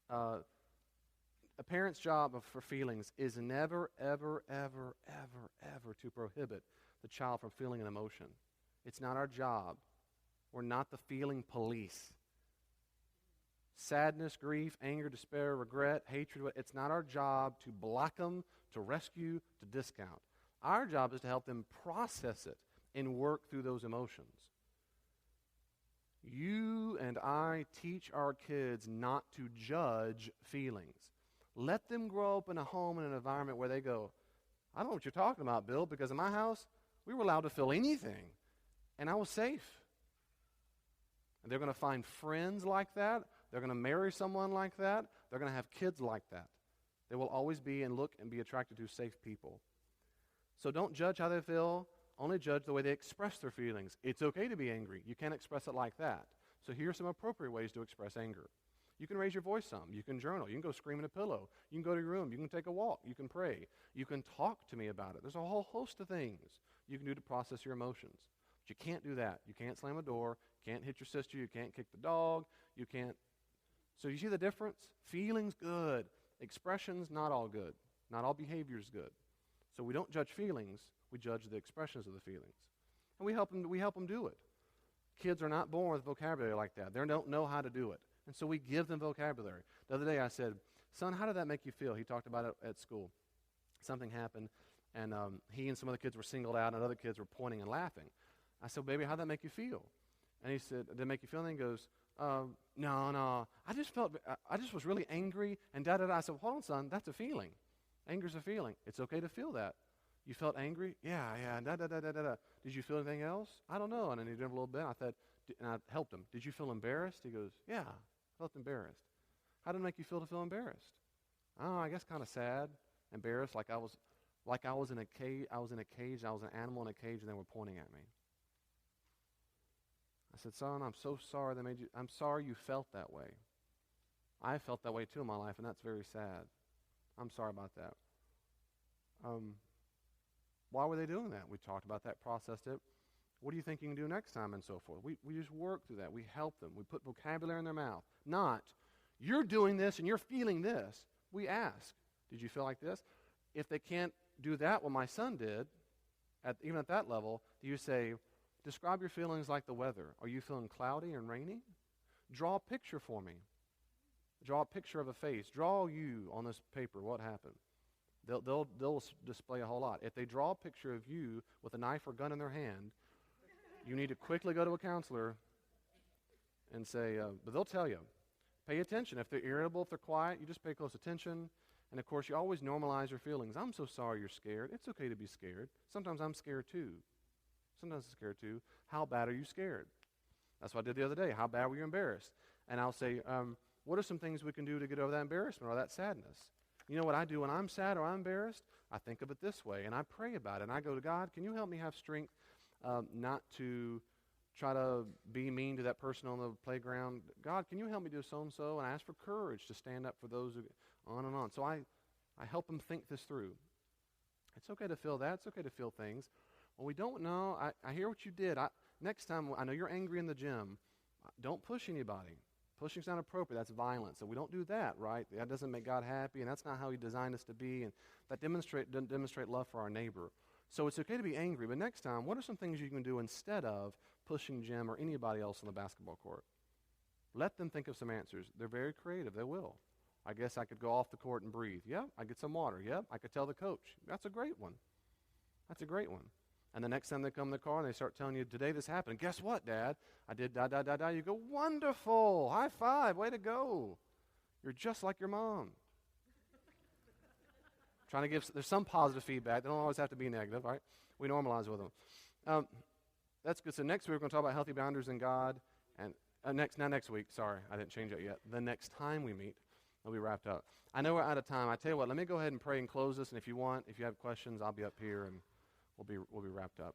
A parent's job for feelings is never, ever, ever, ever, ever to prohibit the child from feeling an emotion. It's not our job. We're not the feeling police. sadness, grief, anger, despair, regret, hatred. It's not our job to block them, to rescue, to discount. Our job is to help them process it and work through those emotions. You and I teach our kids not to judge feelings. Let them grow up in a home and an environment where they go, I don't know what you're talking about, Bill, because in my house, we were allowed to feel anything, and I was safe. And they're going to find friends like that. They're going to marry someone like that. They're going to have kids like that. They will always be and look and be attracted to safe people. So don't judge how they feel. Only judge the way they express their feelings. It's okay to be angry. You can't express it like that. So here are some appropriate ways to express anger. You can raise your voice some. You can journal. You can go scream in a pillow. You can go to your room. You can take a walk. You can pray. You can talk to me about it. There's a whole host of things you can do to process your emotions. But you can't do that. You can't slam a door. You can't hit your sister. You can't kick the dog. You can't. So you see the difference? Feelings, good. Expressions, not all good. Not all behavior is good. So we don't judge feelings. We judge the expressions of the feelings. And we help them do it. Kids are not born with vocabulary like that. They don't know how to do it. And so we give them vocabulary. The other day I said, son, how did that make you feel? He talked about it at school. Something happened, and he and some other kids were singled out, and other kids were pointing and laughing. I said, baby, how'd that make you feel? And he said, did it make you feel anything? He goes, no. I just was really angry, and da-da-da. I said, hold on, son, that's a feeling. Anger's a feeling. It's okay to feel that. You felt angry? Yeah, da-da-da-da-da. Did you feel anything else? I don't know. And then he did a little bit. And I helped him. Did you feel embarrassed? He goes, yeah, I felt embarrassed. How did it make you feel to feel embarrassed? Oh, I guess kind of sad, embarrassed, like I was in a cage. I was an animal in a cage, and they were pointing at me. I said, son, I'm so sorry I'm sorry you felt that way. I felt that way too in my life, and that's very sad. I'm sorry about that. Why were they doing that? We talked about that, processed it. What do you think you can do next time, and so forth? We just work through that. We help them. We put vocabulary in their mouth. Not, you're doing this and you're feeling this. We ask, did you feel like this? If they can't do that, what my son did, even at that level, you say, describe your feelings like the weather. Are you feeling cloudy and rainy? Draw a picture for me. Draw a picture of a face. Draw you on this paper. What happened? They'll display a whole lot. If they draw a picture of you with a knife or gun in their hand, you need to quickly go to a counselor and say, but they'll tell you, pay attention. If they're irritable, if they're quiet, you just pay close attention. And of course, you always normalize your feelings. I'm so sorry you're scared. It's okay to be scared. Sometimes I'm scared too. How bad are you scared? That's what I did the other day. How bad were you embarrassed? And I'll say, what are some things we can do to get over that embarrassment or that sadness? You know what I do when I'm sad or I'm embarrassed? I think of it this way, and I pray about it. And I go to God, can you help me have strength not to try to be mean to that person on the playground? God, can you help me do so-and-so? And I ask for courage to stand up for those who, on and on. So I help them think this through. It's okay to feel that. It's okay to feel things. Well, we don't know. I hear what you did. Next time, I know you're angry in the gym. Don't push anybody. Pushing's not appropriate. That's violence. So we don't do that, right? That doesn't make God happy, and that's not how he designed us to be, and that doesn't demonstrate love for our neighbor. So it's okay to be angry, but next time, what are some things you can do instead of pushing Jim or anybody else on the basketball court? Let them think of some answers. They're very creative. They will. I guess I could go off the court and breathe. Yep, I get some water. Yep, I could tell the coach. That's a great one. That's a great one. And the next time they come in the car and they start telling you, today this happened. Guess what, Dad? I did da-da-da-da. You go, wonderful. High five. Way to go. You're just like your mom. Trying to give, there's some positive feedback. They don't always have to be negative, right? We normalize with them. That's good. So next week we're going to talk about healthy boundaries in God. And next week, sorry, I didn't change it yet. The next time we meet, we'll be wrapped up. I know we're out of time. I tell you what, let me go ahead and pray and close this. And if you have questions, I'll be up here and we'll be wrapped up.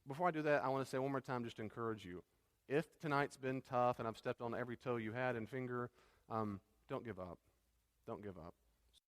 Before I do that, I want to say one more time just to encourage you. If tonight's been tough and I've stepped on every toe you had and finger, don't give up. Don't give up.